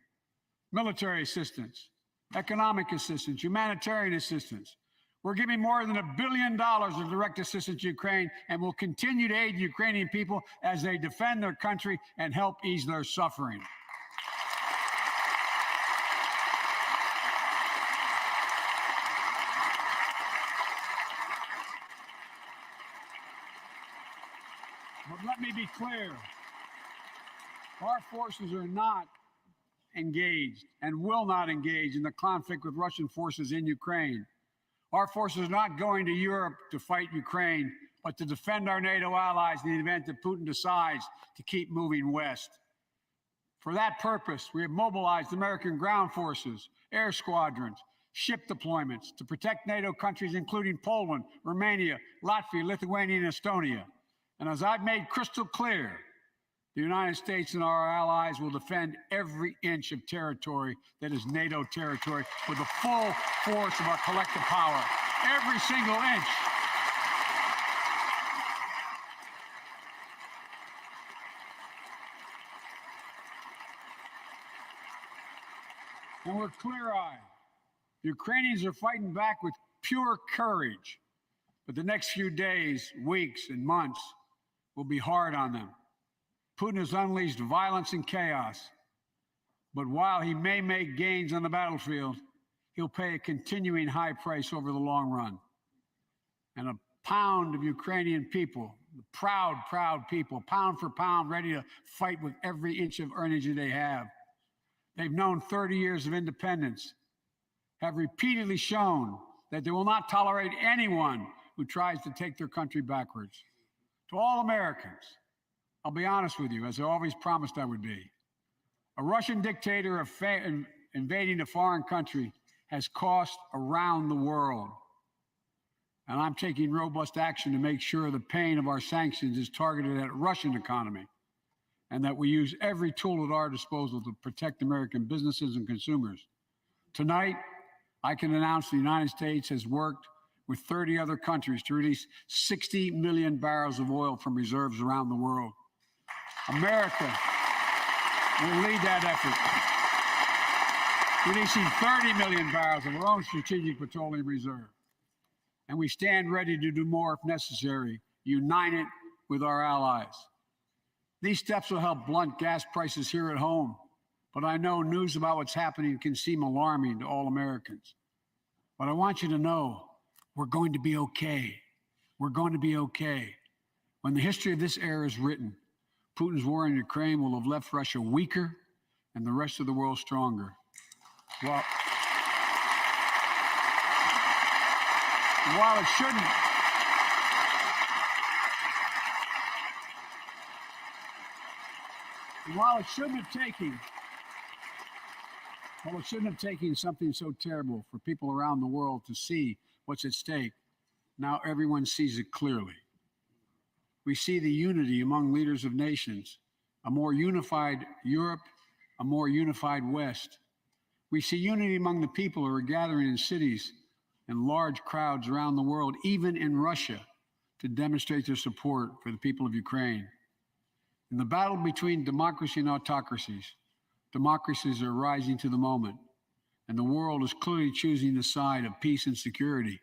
Military assistance, economic assistance, humanitarian assistance. We're giving more than $1 billion of direct assistance to Ukraine, and will continue to aid the Ukrainian people as they defend their country and help ease their suffering. But let me be clear. Our forces are not engaged and will not engage in the conflict with Russian forces in Ukraine. Our forces are not going to Europe to fight Ukraine, but to defend our NATO allies in the event that Putin decides to keep moving west. For that purpose, we have mobilized American ground forces, air squadrons, ship deployments to protect NATO countries, including Poland, Romania, Latvia, Lithuania, and Estonia. And as I've made crystal clear, the United States and our allies will defend every inch of territory that is NATO territory with the full force of our collective power. Every single inch. And we're clear-eyed. The Ukrainians are fighting back with pure courage. But the next few days, weeks, and months will be hard on them. Putin has unleashed violence and chaos. But while he may make gains on the battlefield, he'll pay a continuing high price over the long run. And a pound of Ukrainian people, the proud, proud people, pound for pound, ready to fight with every inch of energy they have. They've known 30 years of independence, have repeatedly shown that they will not tolerate anyone who tries to take their country backwards. To all Americans, I'll be honest with you, as I always promised I would be. A Russian dictator invading a foreign country has cost around the world. And I'm taking robust action to make sure the pain of our sanctions is targeted at the Russian economy, and that we use every tool at our disposal to protect American businesses and consumers. Tonight, I can announce the United States has worked with 30 other countries to release 60 million barrels of oil from reserves around the world. America will lead that effort, releasing 30 million barrels of our own strategic petroleum reserve. And we stand ready to do more if necessary, united with our allies. These steps will help blunt gas prices here at home, but I know news about what's happening can seem alarming to all Americans. But I want you to know we're going to be okay. We're going to be okay. When the history of this era is written, Putin's war in Ukraine will have left Russia weaker and the rest of the world stronger. Well, while it shouldn't have taken something so terrible for people around the world to see what's at stake, now everyone sees it clearly. We see the unity among leaders of nations, a more unified Europe, a more unified West. We see unity among the people who are gathering in cities and large crowds around the world, even in Russia, to demonstrate their support for the people of Ukraine. In the battle between democracy and autocracies, democracies are rising to the moment, and the world is clearly choosing the side of peace and security.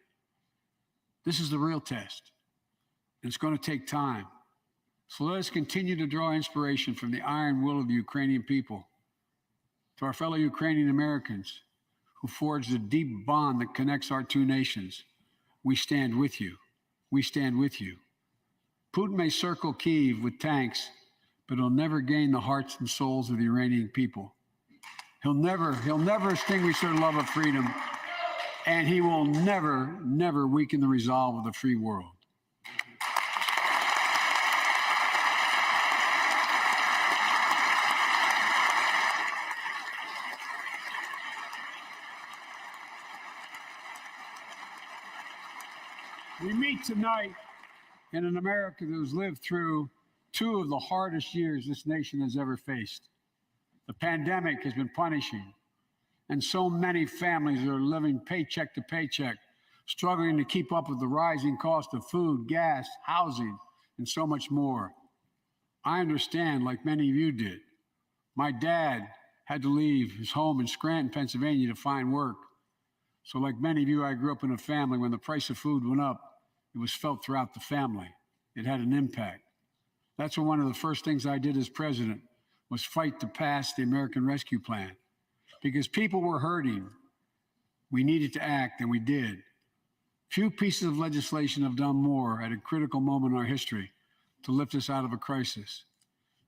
This is the real test, and it's going to take time. So let us continue to draw inspiration from the iron will of the Ukrainian people. To our fellow Ukrainian Americans who forged a deep bond that connects our two nations, we stand with you. We stand with you. Putin may circle Kyiv with tanks, but he'll never gain the hearts and souls of the Iranian people. He'll never extinguish their love of freedom, and he will never weaken the resolve of the free world. We meet tonight in an America that has lived through two of the hardest years this nation has ever faced. The pandemic has been punishing, and so many families are living paycheck to paycheck, struggling to keep up with the rising cost of food, gas, housing, and so much more. I understand, like many of you did. My dad had to leave his home in Scranton, Pennsylvania to find work. So like many of you, I grew up in a family when the price of food went up, it was felt throughout the family. It had an impact. That's when one of the first things I did as president was fight to pass the American Rescue Plan. Because people were hurting, we needed to act, and we did. Few pieces of legislation have done more at a critical moment in our history to lift us out of a crisis.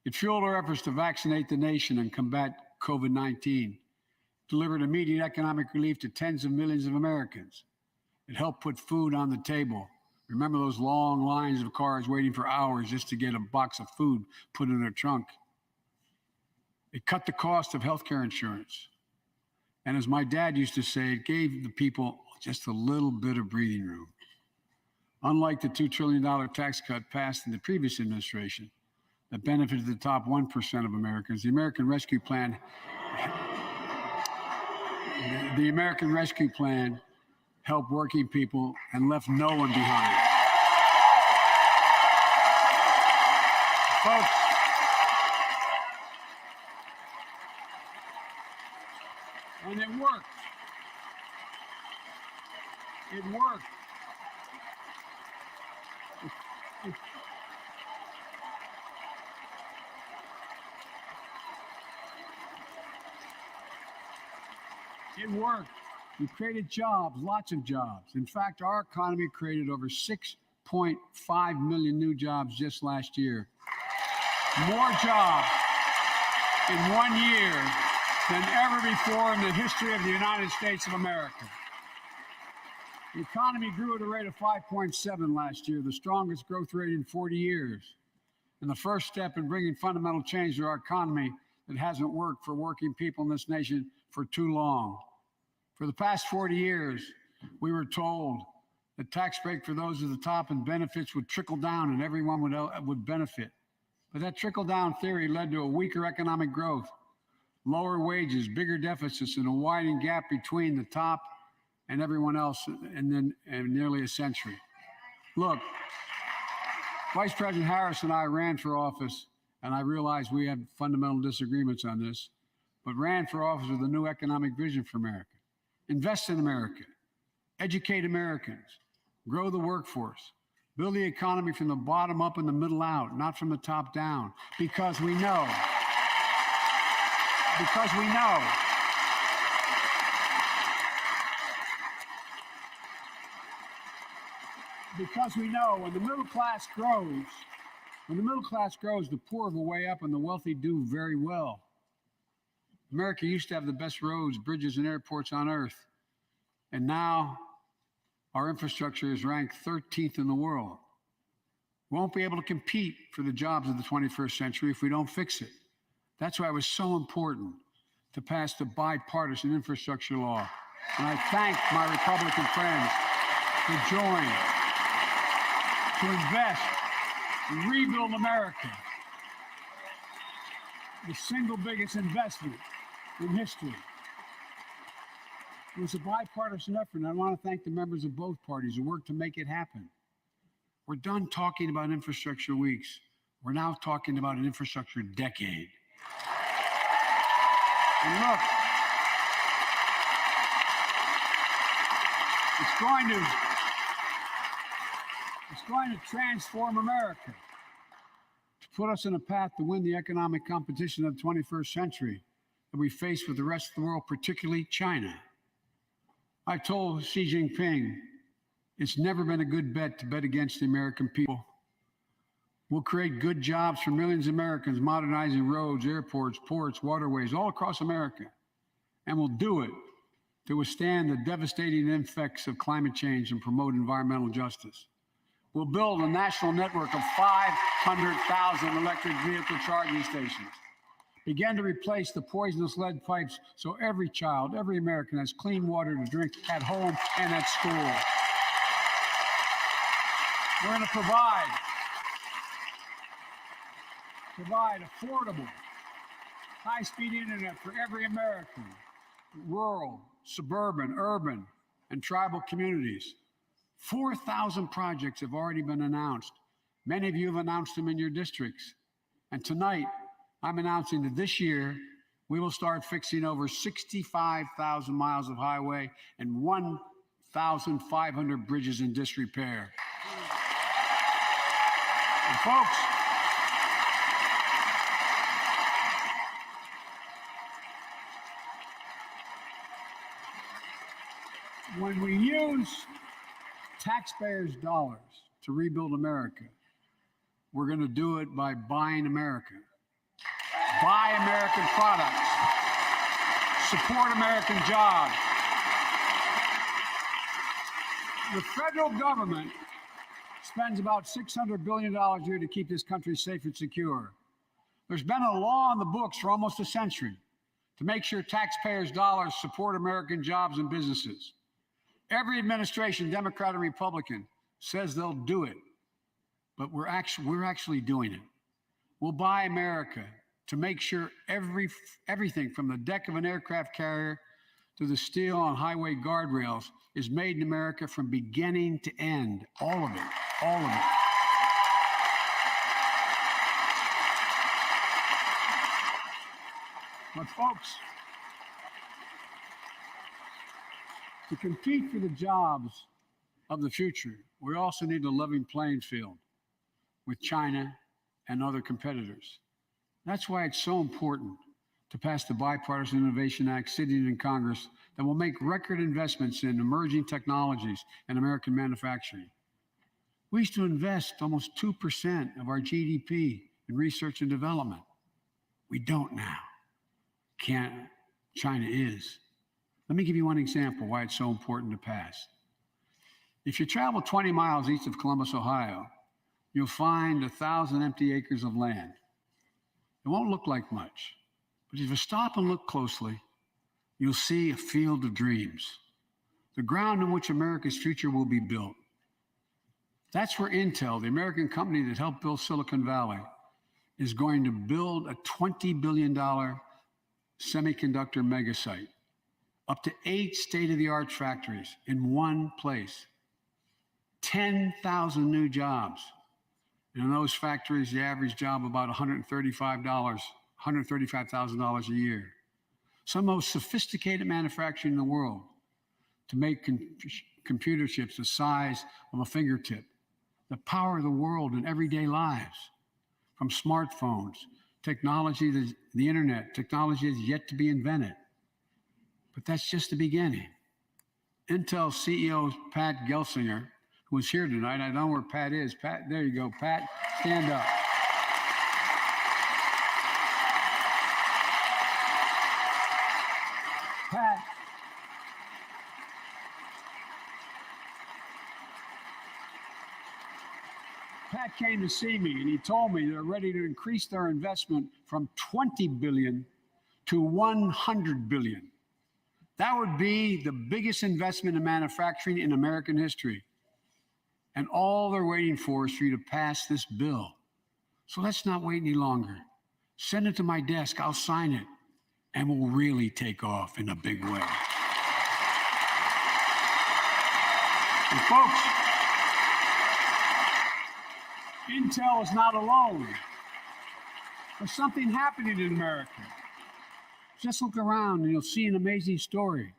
It fueled our efforts to vaccinate the nation and combat COVID-19, delivered immediate economic relief to tens of millions of Americans. It helped put food on the table. Remember those long lines of cars waiting for hours just to get a box of food put in their trunk. It cut the cost of healthcare insurance. And as my dad used to say, it gave the people just a little bit of breathing room. Unlike the $2 trillion tax cut passed in the previous administration that benefited the top 1% of Americans, the American Rescue Plan helped working people and left no one behind. Folks, and it worked. It worked. It worked. We created jobs, lots of jobs. In fact, our economy created over 6.5 million new jobs just last year. More jobs in 1 year than ever before in the history of the United States of America. The economy grew at a rate of 5.7 last year, the strongest growth rate in 40 years. And the first step in bringing fundamental change to our economy that hasn't worked for working people in this nation for too long. For the past 40 years, we were told the tax break for those at the top and benefits would trickle down and everyone would benefit. But that trickle-down theory led to a weaker economic growth, lower wages, bigger deficits, and a widening gap between the top and everyone else in nearly a century. Look, Vice President Harris and I ran for office and I realize we have fundamental disagreements on this, but ran for office with a new economic vision for America. Invest in America, educate Americans, grow the workforce, build the economy from the bottom up and the middle out, not from the top down, because we know, because we know when the middle class grows, the poor will way up and the wealthy do very well. America used to have the best roads, bridges, and airports on earth. And now our infrastructure is ranked 13th in the world. We won't be able to compete for the jobs of the 21st century if we don't fix it. That's why it was so important to pass the bipartisan infrastructure law. And I thank my Republican friends to join, to invest, and rebuild America. The single biggest investment in history. It was a bipartisan effort, and I want to thank the members of both parties who worked to make it happen. We're done talking about infrastructure weeks. We're now talking about an infrastructure decade. And look, it's going to transform America, to put us in a path to win the economic competition of the 21st century that we face with the rest of the world, particularly China. I've told Xi Jinping it's never been a good bet to bet against the American people. We'll create good jobs for millions of Americans, modernizing roads, airports, ports, waterways, all across America. And we'll do it to withstand the devastating effects of climate change and promote environmental justice. We'll build a national network of 500,000 electric vehicle charging stations. Begin to replace the poisonous lead pipes so every child, every American has clean water to drink at home and at school. We're going to provide affordable, high-speed internet for every American, rural, suburban, urban, and tribal communities. 4,000 projects have already been announced. Many of you have announced them in your districts. And tonight, I'm announcing that this year, we will start fixing over 65,000 miles of highway and 1,500 bridges in disrepair. And folks, when we use taxpayers' dollars to rebuild America, we're going to do it by buying America. Buy American products. Support American jobs. The federal government spends about $600 billion a year to keep this country safe and secure. There's been a law on the books for almost a century to make sure taxpayers' dollars support American jobs and businesses. Every administration, Democrat or Republican, says they'll do it, but we're actually doing it. We'll buy America to make sure everything from the deck of an aircraft carrier to the steel on highway guardrails is made in America from beginning to end. All of it, all of it. But folks, to compete for the jobs of the future, we also need a level playing field with China and other competitors. That's why it's so important to pass the Bipartisan Innovation Act sitting in Congress that will make record investments in emerging technologies and American manufacturing. We used to invest almost 2% of our GDP in research and development. We don't now. China is. Let me give you one example why it's so important to pass. If you travel 20 miles east of Columbus, Ohio, you'll find 1,000 empty acres of land. It won't look like much, but if you stop and look closely, you'll see a field of dreams, the ground on which America's future will be built. That's where Intel, the American company that helped build Silicon Valley, is going to build a $20 billion semiconductor megasite, up to 8 state-of-the-art factories in one place, 10,000 new jobs. And in those factories, the average job about $135,000 a year. Some of the most sophisticated manufacturing in the world to make computer chips the size of a fingertip. The power of the world in everyday lives, from smartphones, technology, the internet, technology is yet to be invented. But that's just the beginning. Intel CEO Pat Gelsinger, who is here tonight, I don't know where Pat is. Pat, there you go. Pat, stand up. Pat came to see me and he told me they're ready to increase their investment from 20 billion to 100 billion. That would be the biggest investment in manufacturing in American history. And all they're waiting for is for you to pass this bill. So let's not wait any longer. Send it to my desk, I'll sign it, and we'll really take off in a big way. And folks, Intel is not alone. There's something happening in America. Just look around and you'll see an amazing story.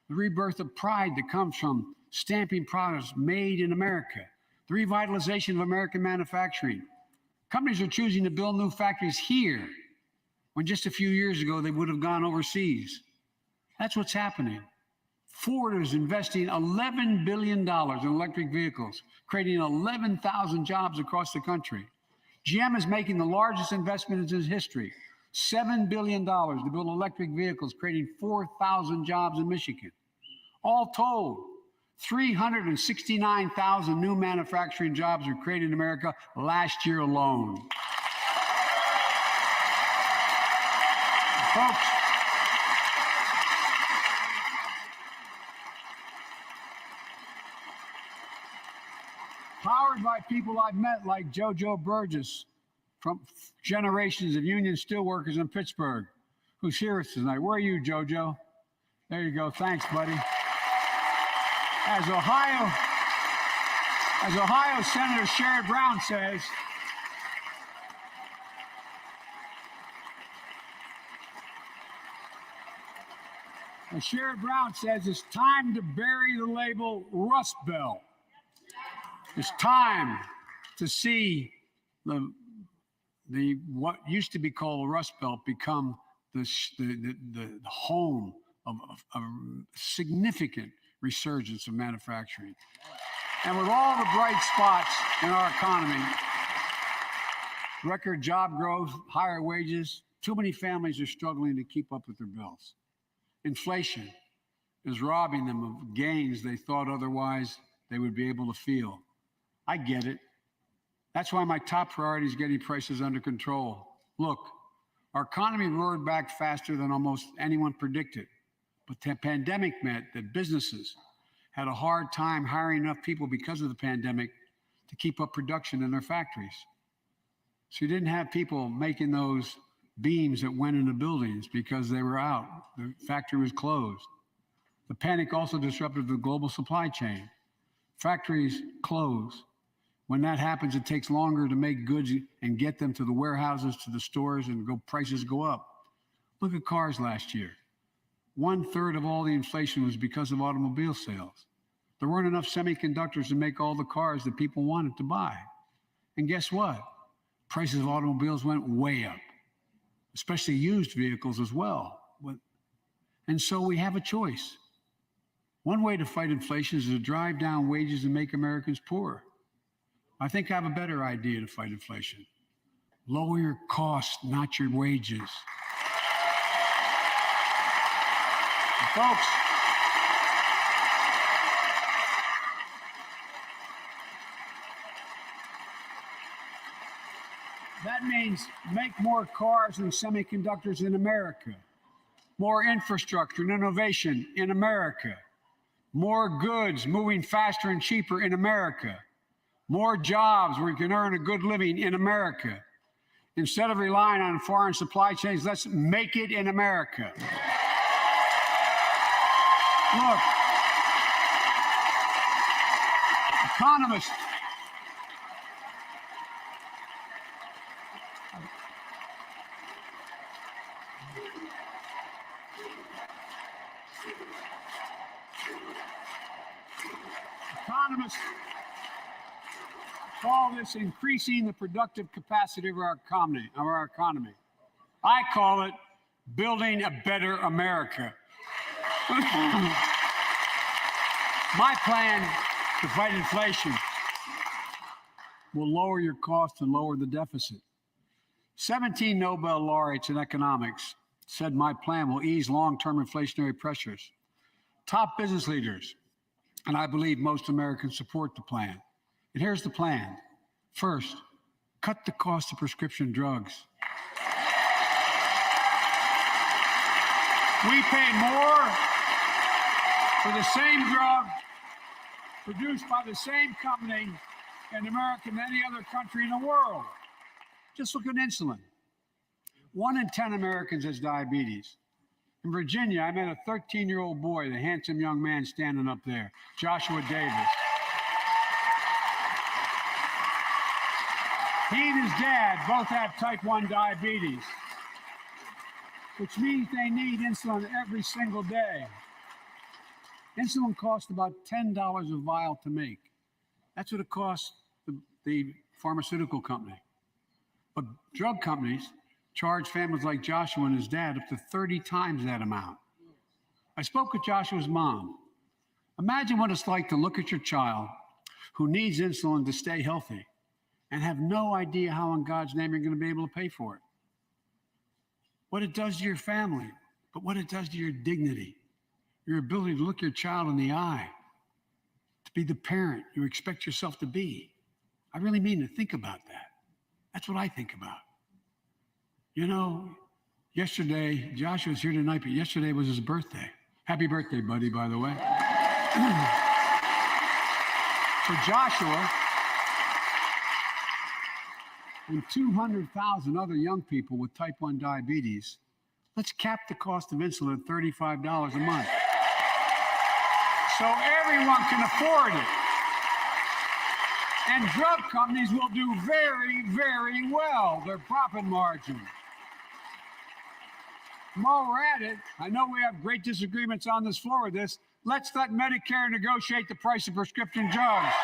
The rebirth of pride that comes from stamping products made in America. The revitalization of American manufacturing. Companies are choosing to build new factories here when just a few years ago they would have gone overseas. That's what's happening. Ford is investing $11 billion in electric vehicles, creating 11,000 jobs across the country. GM is making the largest investment in its history, $7 billion to build electric vehicles, creating 4,000 jobs in Michigan. All told, 369,000 new manufacturing jobs were created in America last year alone. Folks, powered by people I've met like JoJo Burgess from generations of union steelworkers in Pittsburgh, who's here tonight. Where are you, JoJo? There you go. Thanks, buddy. As Ohio Senator Sherrod Brown says, it's time to bury the label Rust Belt. It's time to see the what used to be called the Rust Belt become the home of a significant resurgence of manufacturing. And with all the bright spots in our economy, record job growth, higher wages, too many families are struggling to keep up with their bills. Inflation is robbing them of gains they thought otherwise they would be able to feel. I get it. That's why my top priority is getting prices under control. Look, our economy roared back faster than almost anyone predicted. But the pandemic meant that businesses had a hard time hiring enough people because of the pandemic to keep up production in their factories. So you didn't have people making those beams that went into buildings because they were out. The factory was closed. The panic also disrupted the global supply chain. Factories close. When that happens, it takes longer to make goods and get them to the warehouses, to the stores, and prices go up. Look at cars last year. 1/3 of all the inflation was because of automobile sales. There weren't enough semiconductors to make all the cars that people wanted to buy. And guess what? Prices of automobiles went way up, especially used vehicles as well. And so we have a choice. One way to fight inflation is to drive down wages and make Americans poorer. I think I have a better idea to fight inflation. Lower your costs, not your wages. And folks, that means make more cars and semiconductors in America, more infrastructure and innovation in America, more goods moving faster and cheaper in America, more jobs where you can earn a good living in America. Instead of relying on foreign supply chains, let's make it in America. Look, Economists call this increasing the productive capacity of our economy. I call it building a better America. My plan to fight inflation will lower your costs and lower the deficit. 17 Nobel laureates in economics said my plan will ease long-term inflationary pressures. Top business leaders, and I believe most Americans support the plan. And here's the plan. First, cut the cost of prescription drugs. We pay more for the same drug produced by the same company in America than any other country in the world. Just look at insulin. 1 in 10 Americans has diabetes. In Virginia, I met a 13-year-old boy, the handsome young man standing up there, Joshua Davis. He and his dad both have type 1 diabetes, which means they need insulin every single day. Insulin costs about $10 a vial to make. That's what it costs the pharmaceutical company. But drug companies charge families like Joshua and his dad up to 30 times that amount. I spoke with Joshua's mom. Imagine what it's like to look at your child who needs insulin to stay healthy and have no idea how in God's name you're going to be able to pay for it. What it does to your family, but what it does to your dignity, your ability to look your child in the eye, to be the parent you expect yourself to be. I really mean to think about that. That's what I think about. You know, yesterday, Joshua's here tonight, but yesterday was his birthday. Happy birthday, buddy, by the way. For Joshua and 200,000 other young people with type 1 diabetes, let's cap the cost of insulin at $35 a month so everyone can afford it. And drug companies will do very, very well, their profit margin. While we're at it, I know we have great disagreements on this floor with this. Let's let Medicare negotiate the price of prescription drugs.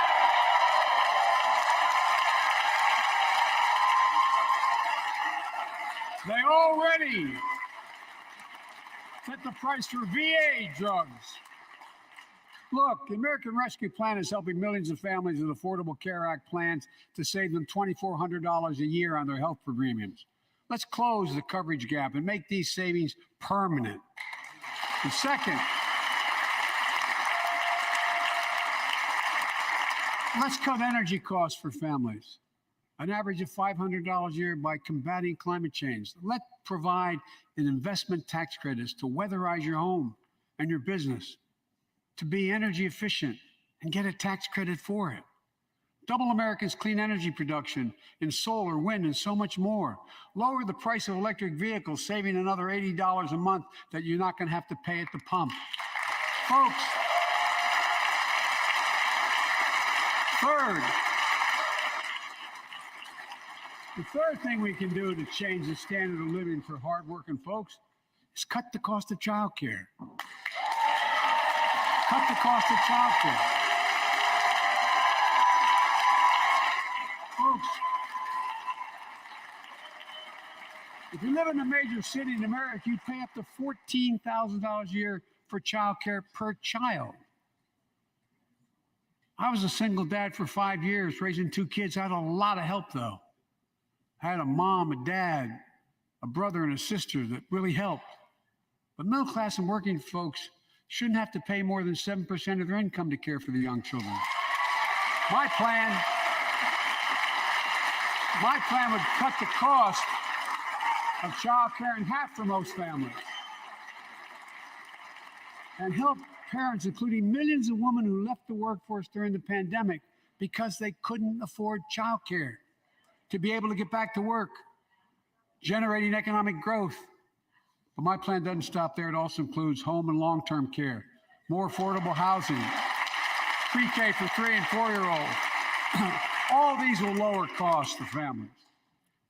They already set the price for VA drugs. Look, the American Rescue Plan is helping millions of families with Affordable Care Act plans to save them $2,400 a year on their health premiums. Let's close the coverage gap and make these savings permanent. And second, let's cut energy costs for families, an average of $500 a year by combating climate change. Let's provide an investment tax credits to weatherize your home and your business, to be energy efficient and get a tax credit for it. Double America's clean energy production in solar, wind, and so much more. Lower the price of electric vehicles, saving another $80 a month that you're not going to have to pay at the pump. Folks, the third thing we can do to change the standard of living for hardworking folks is cut the cost of child care. Cut the cost of child care. Folks, if you live in a major city in America, you pay up to $14,000 a year for child care per child. I was a single dad for 5 years, raising 2 kids. I had a lot of help, though. I had a mom, a dad, a brother, and a sister that really helped. But middle class and working folks shouldn't have to pay more than 7% of their income to care for the young children. My plan would cut the cost of child care in half for most families and help parents, including millions of women who left the workforce during the pandemic because they couldn't afford child care, to be able to get back to work, generating economic growth. But my plan doesn't stop there. It also includes home and long-term care, more affordable housing, pre-K for 3- and 4-year-olds. All these will lower costs for families.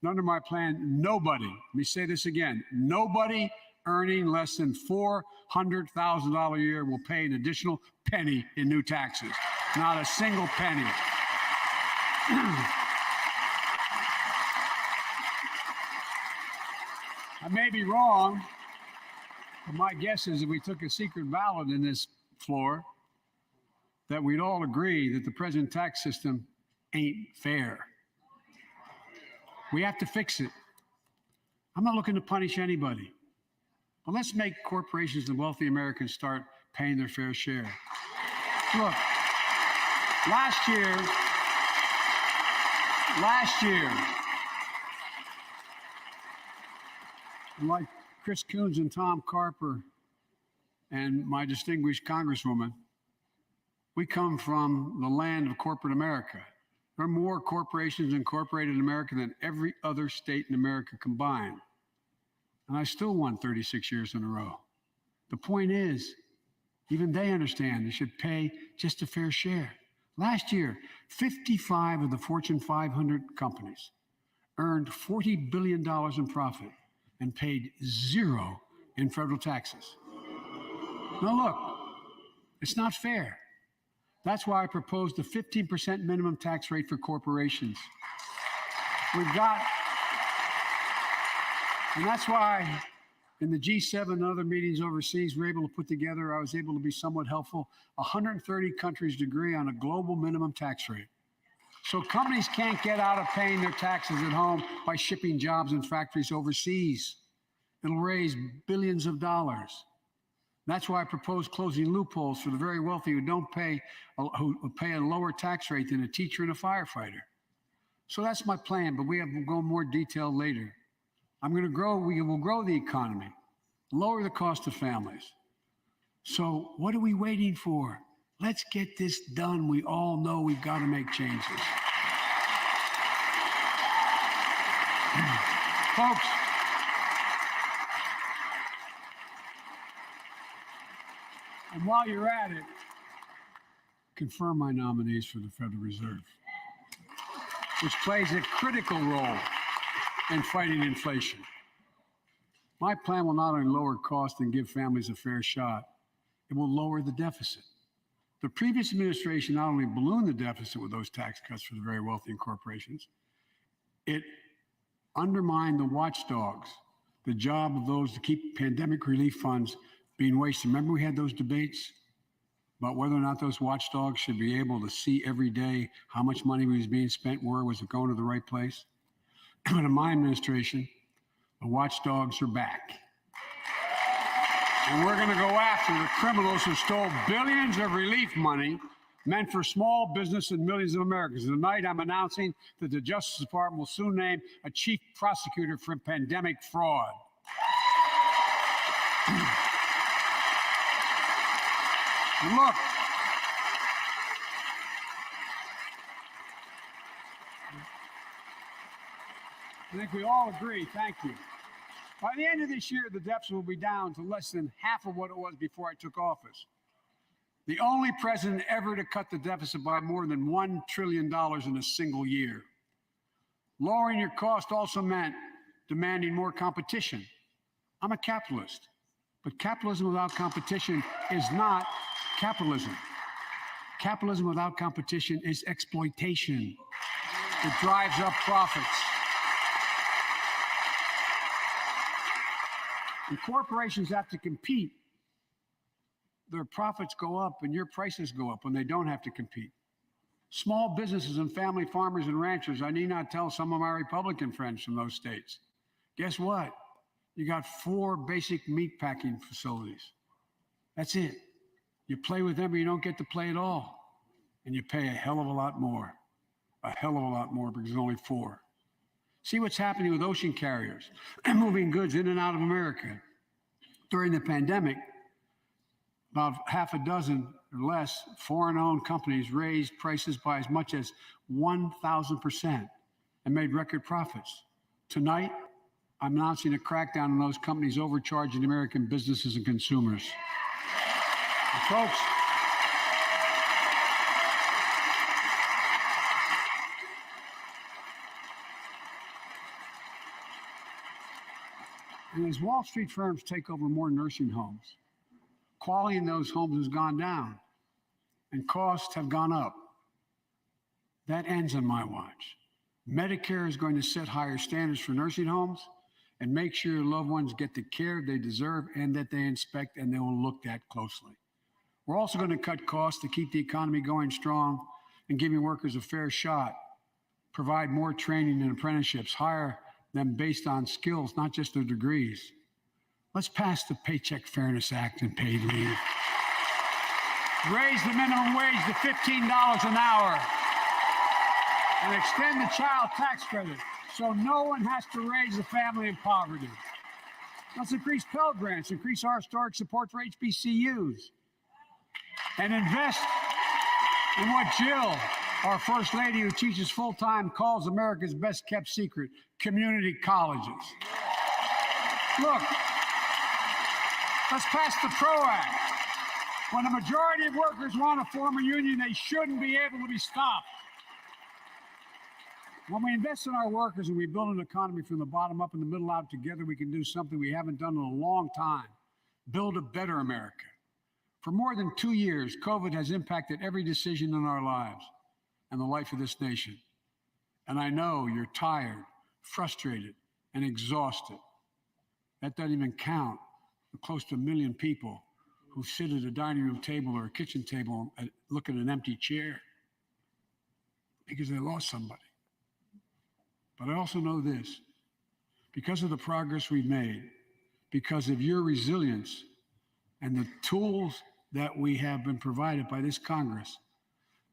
And under my plan, nobody, let me say this again, nobody earning less than $400,000 a year will pay an additional penny in new taxes. Not a single penny. I may be wrong, but my guess is if we took a secret ballot in this floor, that we'd all agree that the present tax system ain't fair. We have to fix it. I'm not looking to punish anybody, but let's make corporations and wealthy Americans start paying their fair share. Look, last year, like Chris Coons and Tom Carper and my distinguished Congresswoman, we come from the land of corporate America. There are more corporations incorporated in America than every other state in America combined. And I still won 36 years in a row. The point is, even they understand they should pay just a fair share. Last year, 55 of the Fortune 500 companies earned $40 billion in profit and paid zero in federal taxes. Now look, it's not fair. That's why I proposed a 15% minimum tax rate for corporations. And that's why in the G7 and other meetings overseas, I was able to be somewhat helpful. 130 countries agree on a global minimum tax rate. So companies can't get out of paying their taxes at home by shipping jobs and factories overseas. It'll raise billions of dollars. That's why I propose closing loopholes for the very wealthy who pay a lower tax rate than a teacher and a firefighter. So that's my plan, but we'll go more detail later. We will grow the economy, lower the cost of families. So what are we waiting for? Let's get this done. We all know we've got to make changes. Folks, and while you're at it, confirm my nominees for the Federal Reserve, which plays a critical role in fighting inflation. My plan will not only lower costs and give families a fair shot, it will lower the deficit. The previous administration not only ballooned the deficit with those tax cuts for the very wealthy and corporations, it undermined the watchdogs, the job of those to keep pandemic relief funds being wasted. Remember we had those debates about whether or not those watchdogs should be able to see every day how much money was being spent, where was it going to the right place? But in my administration, the watchdogs are back. And we're going to go after the criminals who stole billions of relief money meant for small business and millions of Americans. Tonight, I'm announcing that the Justice Department will soon name a chief prosecutor for pandemic fraud. Look, I think we all agree, thank you. By the end of this year, the deficit will be down to less than half of what it was before I took office. The only president ever to cut the deficit by more than $1 trillion in a single year. Lowering your cost also meant demanding more competition. I'm a capitalist, but capitalism without competition is not capitalism. Capitalism without competition is exploitation. It drives up profits. And corporations have to compete. Their profits go up and your prices go up when they don't have to compete. Small businesses and family farmers and ranchers, I need not tell some of my Republican friends from those states. Guess what? You got 4 basic meat packing facilities. That's it. You play with them or you don't get to play at all. And you pay a hell of a lot more. A hell of a lot more because there's only 4. See what's happening with ocean carriers and moving goods in and out of America. During the pandemic, about half a dozen or less foreign-owned companies raised prices by as much as 1,000% and made record profits. Tonight, I'm announcing a crackdown on those companies overcharging American businesses and consumers. And folks, And as Wall Street firms take over more nursing homes, quality in those homes has gone down and costs have gone up. That ends on my watch. Medicare is going to set higher standards for nursing homes and make sure your loved ones get the care they deserve and that they inspect and they will look at closely. We're also going to cut costs to keep the economy going strong and giving workers a fair shot, provide more training and apprenticeships, hire them based on skills, not just their degrees. Let's pass the Paycheck Fairness Act and paid leave. Raise the minimum wage to $15 an hour and extend the child tax credit so no one has to raise a family in poverty. Let's increase Pell Grants, increase our historic support for HBCUs, and invest in what Jill, our First Lady who teaches full-time, calls America's best kept secret, community colleges. Look, let's pass the PRO Act. When a majority of workers want to form a union, they shouldn't be able to be stopped. When we invest in our workers and we build an economy from the bottom up and the middle out together, we can do something we haven't done in a long time, build a better America. For more than 2 years, COVID has impacted every decision in our lives and the life of this nation. And I know you're tired, frustrated, and exhausted. That doesn't even count the close to 1 million people who sit at a dining room table or a kitchen table and look at an empty chair because they lost somebody. But I also know this, because of the progress we've made, because of your resilience and the tools that we have been provided by this Congress,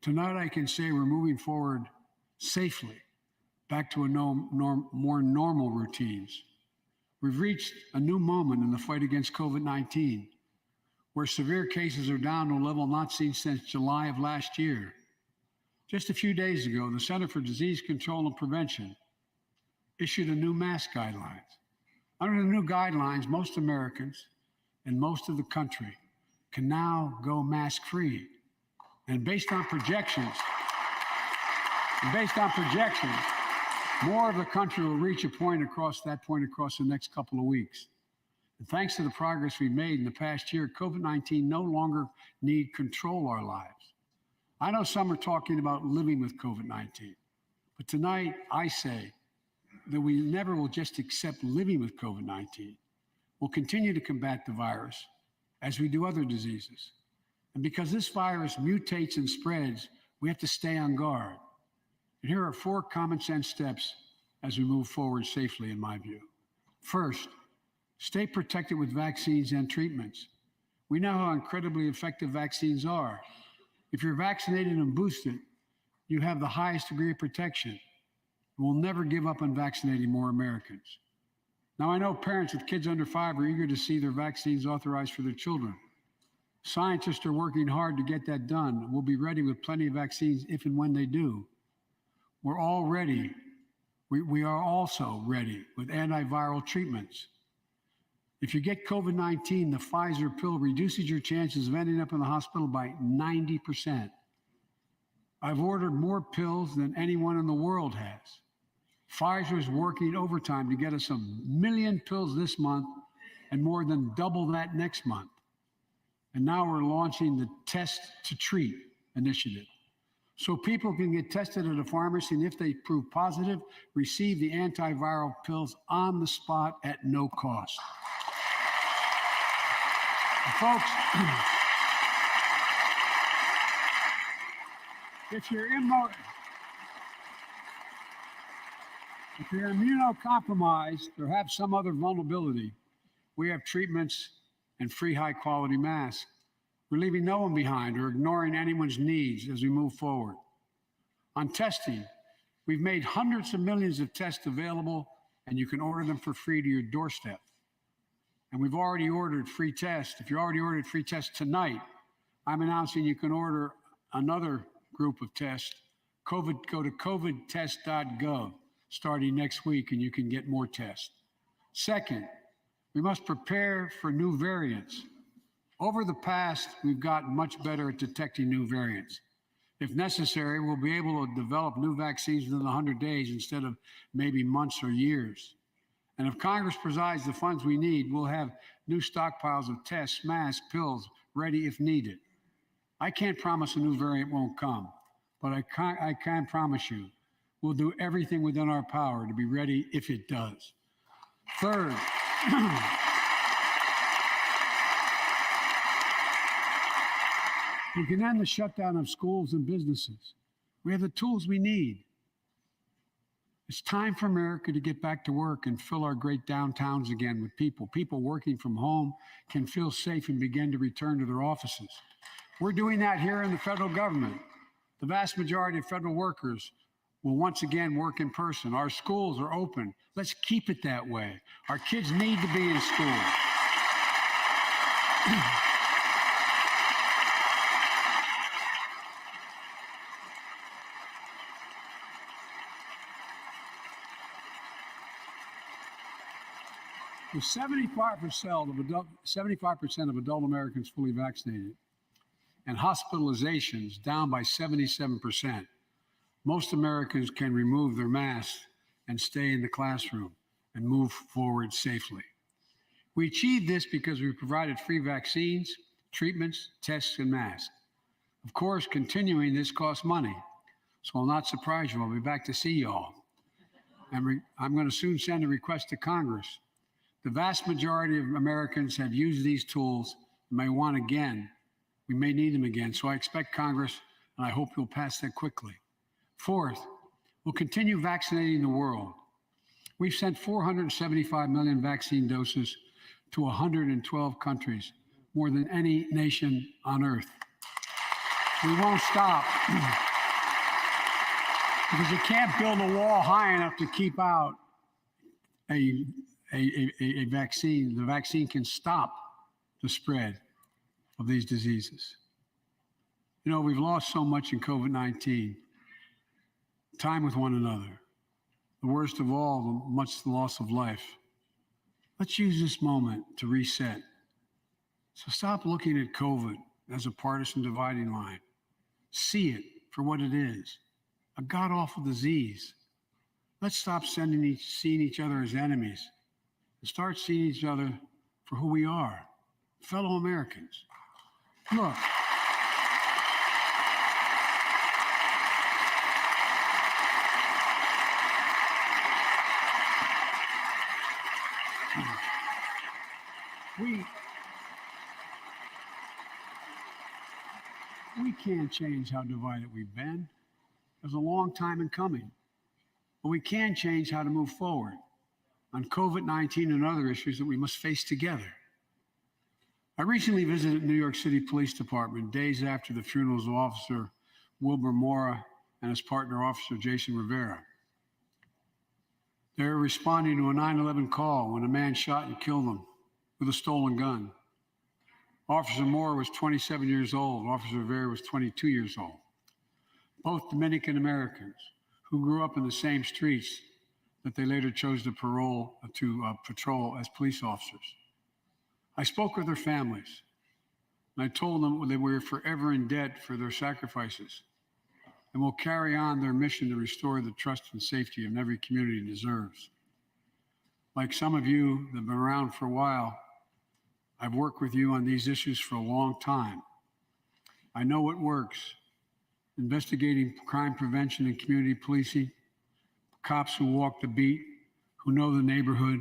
tonight I can say we're moving forward safely back to a more normal routines. We've reached a new moment in the fight against COVID-19, where severe cases are down to a level not seen since July of last year. Just a few days ago, the Center for Disease Control and Prevention issued a new mask guidelines. Under the new guidelines, most Americans and most of the country can now go mask-free. And based on projections, more of the country will reach a point across the next couple of weeks. And thanks to the progress we've made in the past year, COVID-19 no longer need control our lives. I know some are talking about living with COVID-19, but tonight I say that we never will just accept living with COVID-19. We'll continue to combat the virus as we do other diseases. And because this virus mutates and spreads, we have to stay on guard. And here are 4 common sense steps as we move forward safely, in my view. First, stay protected with vaccines and treatments. We know how incredibly effective vaccines are. If you're vaccinated and boosted, you have the highest degree of protection. We'll never give up on vaccinating more Americans. Now, I know parents with kids under 5 are eager to see their vaccines authorized for their children. Scientists are working hard to get that done. We'll be ready with plenty of vaccines if and when they do. We're all ready. We are also ready with antiviral treatments. If you get COVID-19, the Pfizer pill reduces your chances of ending up in the hospital by 90%. I've ordered more pills than anyone in the world has. Pfizer is working overtime to get us 1 million pills this month and more than double that next month. And now we're launching the Test to Treat initiative. So people can get tested at a pharmacy, and if they prove positive, receive the antiviral pills on the spot at no cost. And folks, if you're immunocompromised or have some other vulnerability, we have treatments and free high-quality masks. We're leaving no one behind or ignoring anyone's needs as we move forward. On testing, we've made hundreds of millions of tests available, and you can order them for free to your doorstep. And we've already ordered free tests. If you already ordered free tests tonight, I'm announcing you can order another group of tests. Go to covidtest.gov starting next week, and you can get more tests. Second, we must prepare for new variants. Over the past, we've gotten much better at detecting new variants. If necessary, we'll be able to develop new vaccines within 100 days instead of maybe months or years. And if Congress provides the funds we need, we'll have new stockpiles of tests, masks, pills ready if needed. I can't promise a new variant won't come, but I can promise you we'll do everything within our power to be ready if it does. Third, we can end the shutdown of schools and businesses. We have the tools we need. It's time for America to get back to work and fill our great downtowns again with people. People working from home can feel safe and begin to return to their offices. We're doing that here in the federal government. The vast majority of federal workers will once again work in person. Our schools are open. Let's keep it that way. Our kids need to be in school. With 75% of adult Americans fully vaccinated and hospitalizations down by 77%, most Americans can remove their masks and stay in the classroom and move forward safely. We achieved this because we provided free vaccines, treatments, tests, and masks. Of course, continuing this costs money, so I'll not surprise you. I'll be back to see you all. And I'm going to soon send a request to Congress. The vast majority of Americans have used these tools and may want again. We may need them again. So I expect Congress, and I hope you'll pass that quickly. Fourth, we'll continue vaccinating the world. We've sent 475 million vaccine doses to 112 countries, more than any nation on earth. We won't stop because you can't build a wall high enough to keep out a vaccine. The vaccine can stop the spread of these diseases. You know, we've lost so much in COVID-19, time with one another. The worst of all, much the loss of life. Let's use this moment to reset. So stop looking at COVID as a partisan dividing line. See it for what it is, a god-awful disease. Let's stop seeing each other as enemies and start seeing each other for who we are, fellow Americans. Look, we can't change how divided we've been. There's a long time in coming. But we can change how to move forward on COVID-19 and other issues that we must face together. I recently visited New York City Police Department days after the funerals of Officer Wilbur Mora and his partner, Officer Jason Rivera. They were responding to a 9/11 call when a man shot and killed them with a stolen gun. Officer Mora was 27 years old. Officer Rivera was 22 years old. Both Dominican Americans who grew up in the same streets that they later chose to patrol as police officers. I spoke with their families, and I told them that we were forever in debt for their sacrifices and will carry on their mission to restore the trust and safety of every community deserves. Like some of you that have been around for a while, I've worked with you on these issues for a long time. I know what works. Investigating crime prevention and community policing, cops who walk the beat, who know the neighborhood,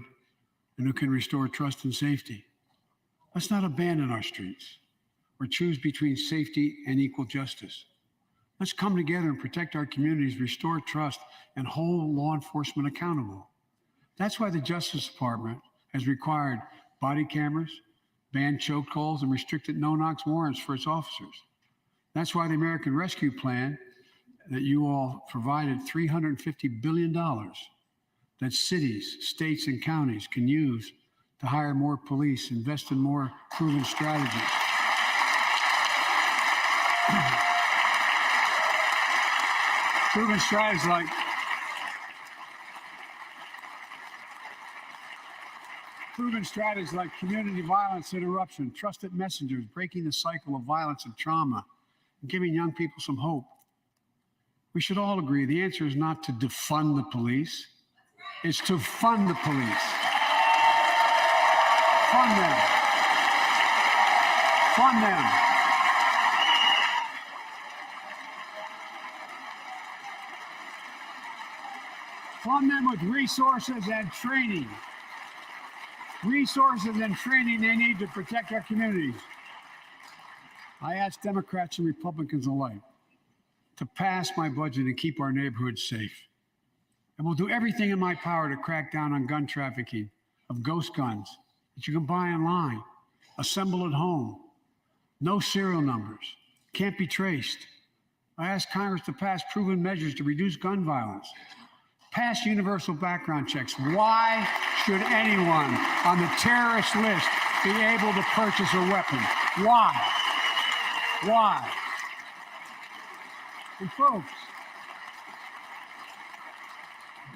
and who can restore trust and safety. Let's not abandon our streets or choose between safety and equal justice. Let's come together and protect our communities, restore trust, and hold law enforcement accountable. That's why the Justice Department has required body cameras, banned chokeholds, and restricted no-knock warrants for its officers. That's why the American Rescue Plan that you all provided $350 billion that cities, states, and counties can use to hire more police, invest in more proven strategies. Proven strategies like community violence interruption, trusted messengers, breaking the cycle of violence and trauma, and giving young people some hope. We should all agree the answer is not to defund the police, it's to fund the police. Fund them. Fund them. Fund them with resources and training. Resources and training they need to protect our communities. I ask Democrats and Republicans alike to pass my budget and keep our neighborhoods safe. And we'll do everything in my power to crack down on gun trafficking of ghost guns that you can buy online, assemble at home, no serial numbers, can't be traced. I ask Congress to pass proven measures to reduce gun violence. Pass universal background checks. Why should anyone on the terrorist list be able to purchase a weapon? Why? Why? And folks,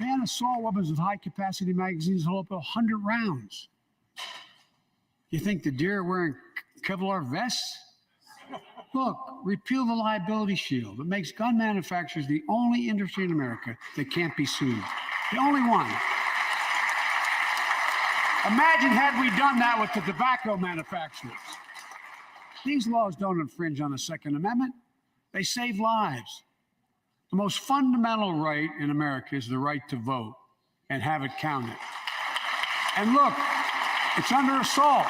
ban assault weapons with high-capacity magazines hold up to 100 rounds. You think the deer are wearing Kevlar vests? Look, repeal the liability shield. It makes gun manufacturers the only industry in America that can't be sued. The only one. Imagine had we done that with the tobacco manufacturers. These laws don't infringe on the Second Amendment. They save lives. The most fundamental right in America is the right to vote and have it counted. And look, it's under assault.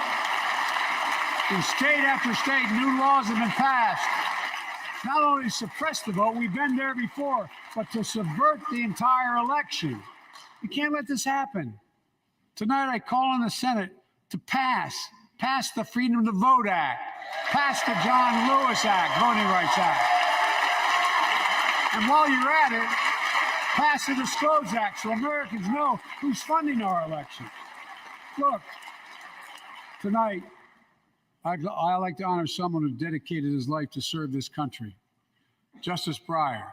In state after state, new laws have been passed, not only to suppress the vote, we've been there before, but to subvert the entire election. We can't let this happen. Tonight, I call on the Senate to pass the Freedom to Vote Act, pass the John Lewis Act, Voting Rights Act. And while you're at it, pass the Disclose Act so Americans know who's funding our elections. Look, tonight, I'd like to honor someone who dedicated his life to serve this country. Justice Breyer,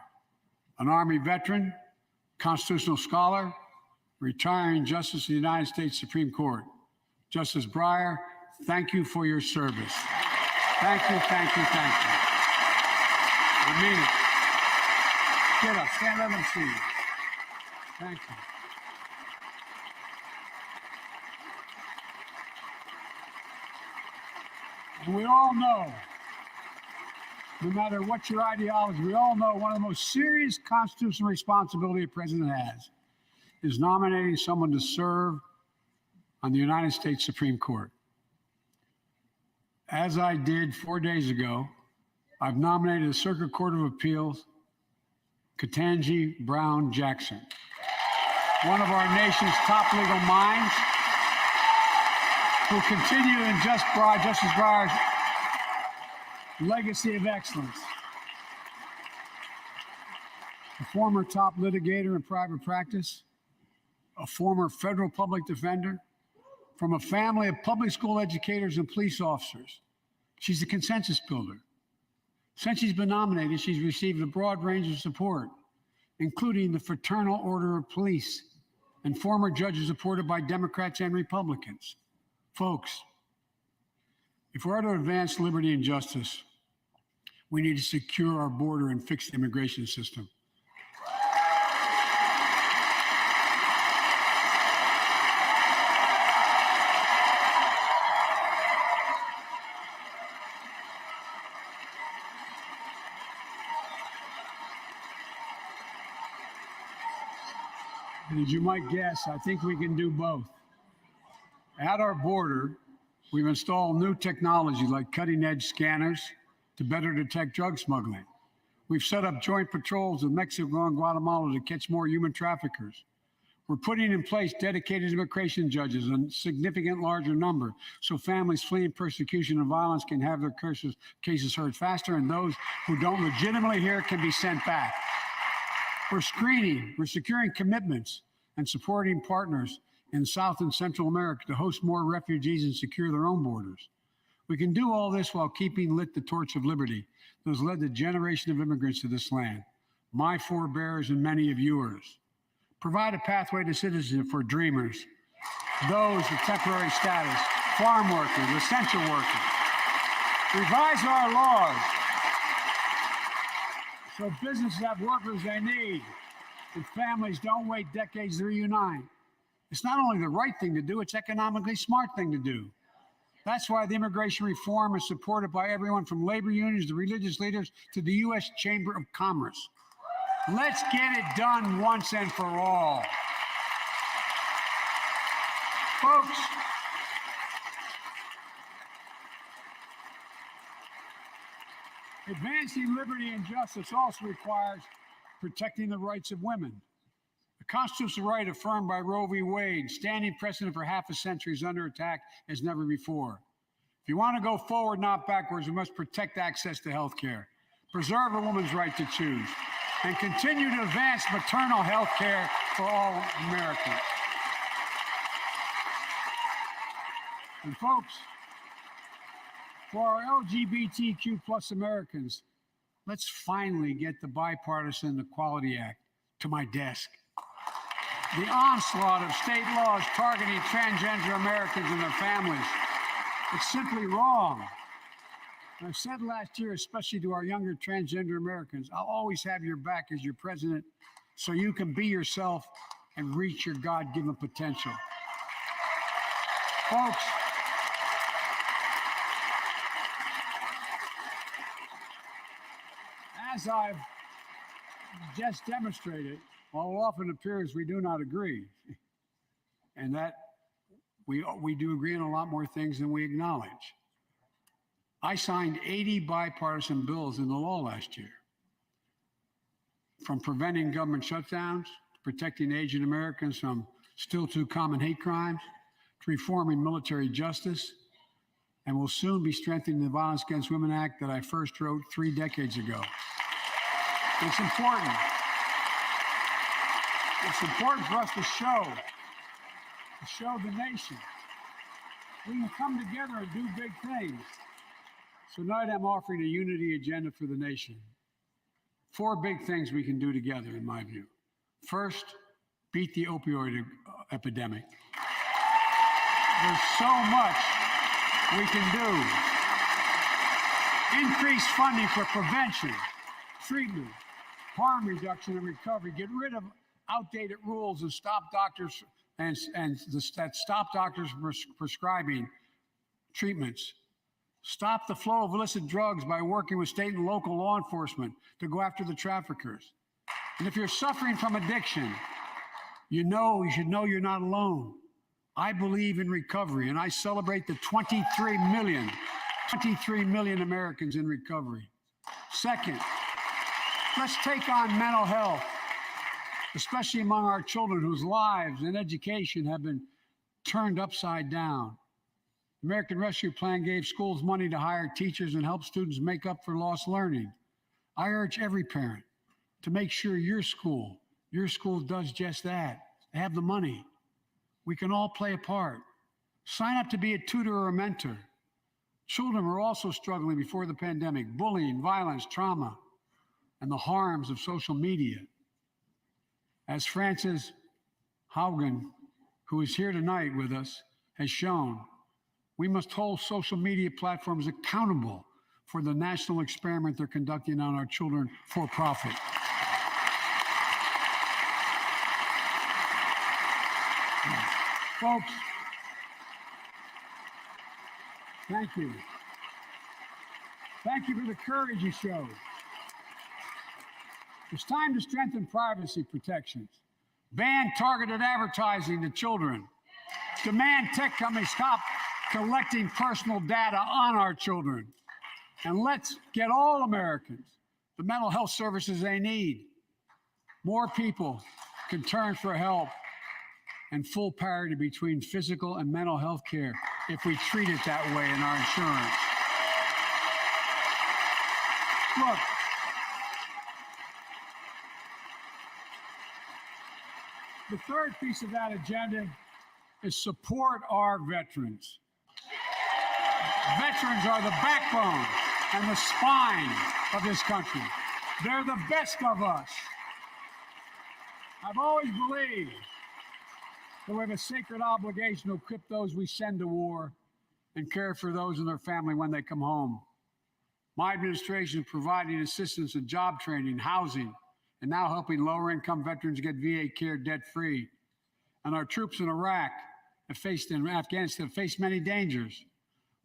an Army veteran, constitutional scholar, retiring Justice of the United States Supreme Court. Justice Breyer, thank you for your service. Thank you, thank you, thank you. I mean it. Get up, stand up and see you. Thank you. And we all know, no matter what your ideology, we all know one of the most serious constitutional responsibility a president has is nominating someone to serve on the United States Supreme Court. As I did 4 days ago, I've nominated the Circuit Court of Appeals, Ketanji Brown Jackson, one of our nation's top legal minds, who continue in Justice Breyer's legacy of excellence. A former top litigator in private practice, a former federal public defender, from a family of public school educators and police officers. She's a consensus builder. Since she's been nominated, she's received a broad range of support, including the Fraternal Order of Police and former judges supported by Democrats and Republicans. Folks, if we're to advance liberty and justice, we need to secure our border and fix the immigration system. And as you might guess, I think we can do both. At our border, we've installed new technology like cutting-edge scanners to better detect drug smuggling. We've set up joint patrols with Mexico and Guatemala to catch more human traffickers. We're putting in place dedicated immigration judges in a significant larger number so families fleeing persecution and violence can have their cases heard faster, and those who don't legitimately hear can be sent back. We're screening, we're securing commitments and supporting partners in South and Central America to host more refugees and secure their own borders. We can do all this while keeping lit the torch of liberty that has led the generation of immigrants to this land, my forebears and many of yours. Provide a pathway to citizenship for dreamers, those with temporary status, farm workers, essential workers. Revise our laws so businesses have workers they need and families don't wait decades to reunite. It's not only the right thing to do, it's economically smart thing to do. That's why the immigration reform is supported by everyone from labor unions to religious leaders to the U.S. Chamber of Commerce. Let's get it done once and for all. Folks, advancing liberty and justice also requires protecting the rights of women. The constitutional right affirmed by Roe v. Wade, standing precedent for half a century, is under attack as never before. If you want to go forward, not backwards, we must protect access to health care, preserve a woman's right to choose, and continue to advance maternal health care for all Americans. And folks, for our LGBTQ plus Americans, let's finally get the Bipartisan Equality Act to my desk. The onslaught of state laws targeting transgender Americans and their families, it's simply wrong. And I said last year, especially to our younger transgender Americans, I'll always have your back as your president so you can be yourself and reach your God-given potential. Folks, as I've just demonstrated, while it often appears we do not agree, and that we do agree on a lot more things than we acknowledge. I signed 80 bipartisan bills into law last year, from preventing government shutdowns, to protecting Asian Americans from still too common hate crimes, to reforming military justice, and will soon be strengthening the Violence Against Women Act that I first wrote 3 decades ago. It's important. It's important for us to show the nation we can come together and do big things. So tonight I'm offering a unity agenda for the nation. 4 big things we can do together, in my view. First, beat the opioid epidemic. There's so much we can do. Increase funding for prevention, treatment, harm reduction, and recovery. Get rid of outdated rules and stop doctors stop doctors from prescribing treatments. Stop the flow of illicit drugs by working with state and local law enforcement to go after the traffickers. And if you're suffering from addiction, you should know you're not alone. I believe in recovery, and I celebrate the 23 million Americans in recovery. Second, let's take on mental health, especially among our children whose lives and education have been turned upside down. The American Rescue Plan gave schools money to hire teachers and help students make up for lost learning. I urge every parent to make sure your school does just that. They have the money. We can all play a part. Sign up to be a tutor or a mentor. Children were also struggling before the pandemic: bullying, violence, trauma, and the harms of social media. As Frances Haugen, who is here tonight with us, has shown, we must hold social media platforms accountable for the national experiment they're conducting on our children for profit. Folks, thank you. Thank you for the courage you showed. It's time to strengthen privacy protections, ban targeted advertising to children, demand tech companies stop collecting personal data on our children, and let's get all Americans the mental health services they need. More people can turn for help and full parity between physical and mental health care if we treat it that way in our insurance. Look, the third piece of that agenda is support our veterans. Veterans are the backbone and the spine of this country. They're the best of us. I've always believed that we have a sacred obligation to equip those we send to war and care for those in their family when they come home. My administration is providing assistance in job training, housing, and now helping lower-income veterans get VA care debt-free. And our troops in Iraq and Afghanistan have faced many dangers.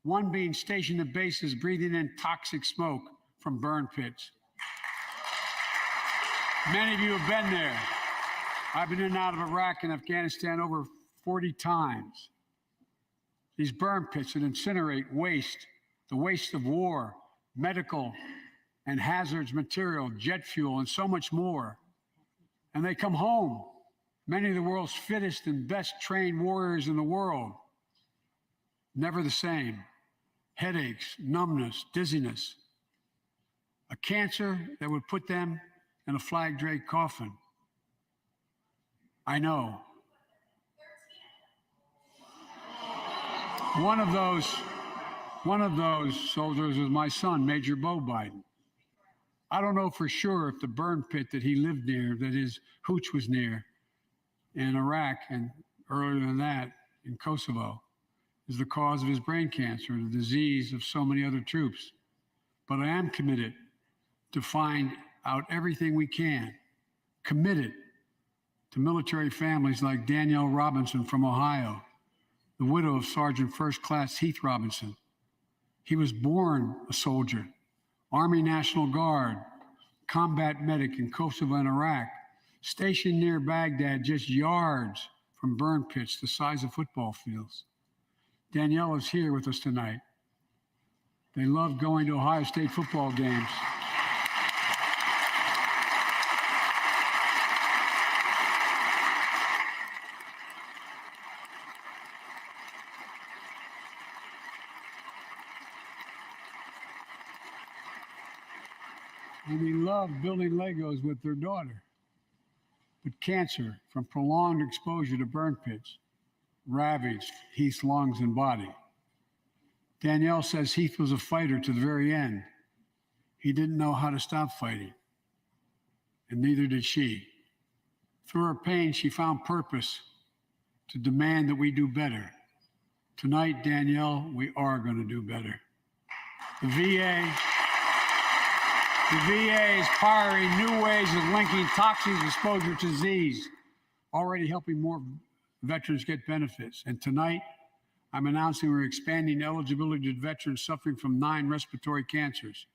one being stationed at bases breathing in toxic smoke from burn pits. Many of you have been there. I've been in and out of Iraq and Afghanistan over 40 times. These burn pits that incinerate waste, the waste of war, medical and hazardous material, jet fuel, and so much more. And they come home, many of the world's fittest and best trained warriors in the world. Never the same. Headaches, numbness, dizziness. A cancer that would put them in a flag draped coffin. I know. One of those soldiers was my son, Major Beau Biden. I don't know for sure if the burn pit that he lived near, that his hooch was near in Iraq and earlier than that in Kosovo, is the cause of his brain cancer, the disease of so many other troops. But I am committed to find out everything we can, committed to military families like Danielle Robinson from Ohio, the widow of Sergeant First Class Heath Robinson. He was born a soldier, Army National Guard, combat medic in Kosovo and Iraq, stationed near Baghdad, just yards from burn pits the size of football fields. Danielle is here with us tonight. They love going to Ohio State football games. And they love building Legos with their daughter. But cancer from prolonged exposure to burn pits ravaged Heath's lungs and body. Danielle says Heath was a fighter to the very end. He didn't know how to stop fighting, and neither did she. Through her pain, she found purpose to demand that we do better. Tonight, Danielle, we are going to do better. The VA is pioneering new ways of linking toxic exposure to disease, already helping more veterans get benefits. And tonight, I'm announcing we're expanding eligibility to veterans suffering from 9 respiratory cancers.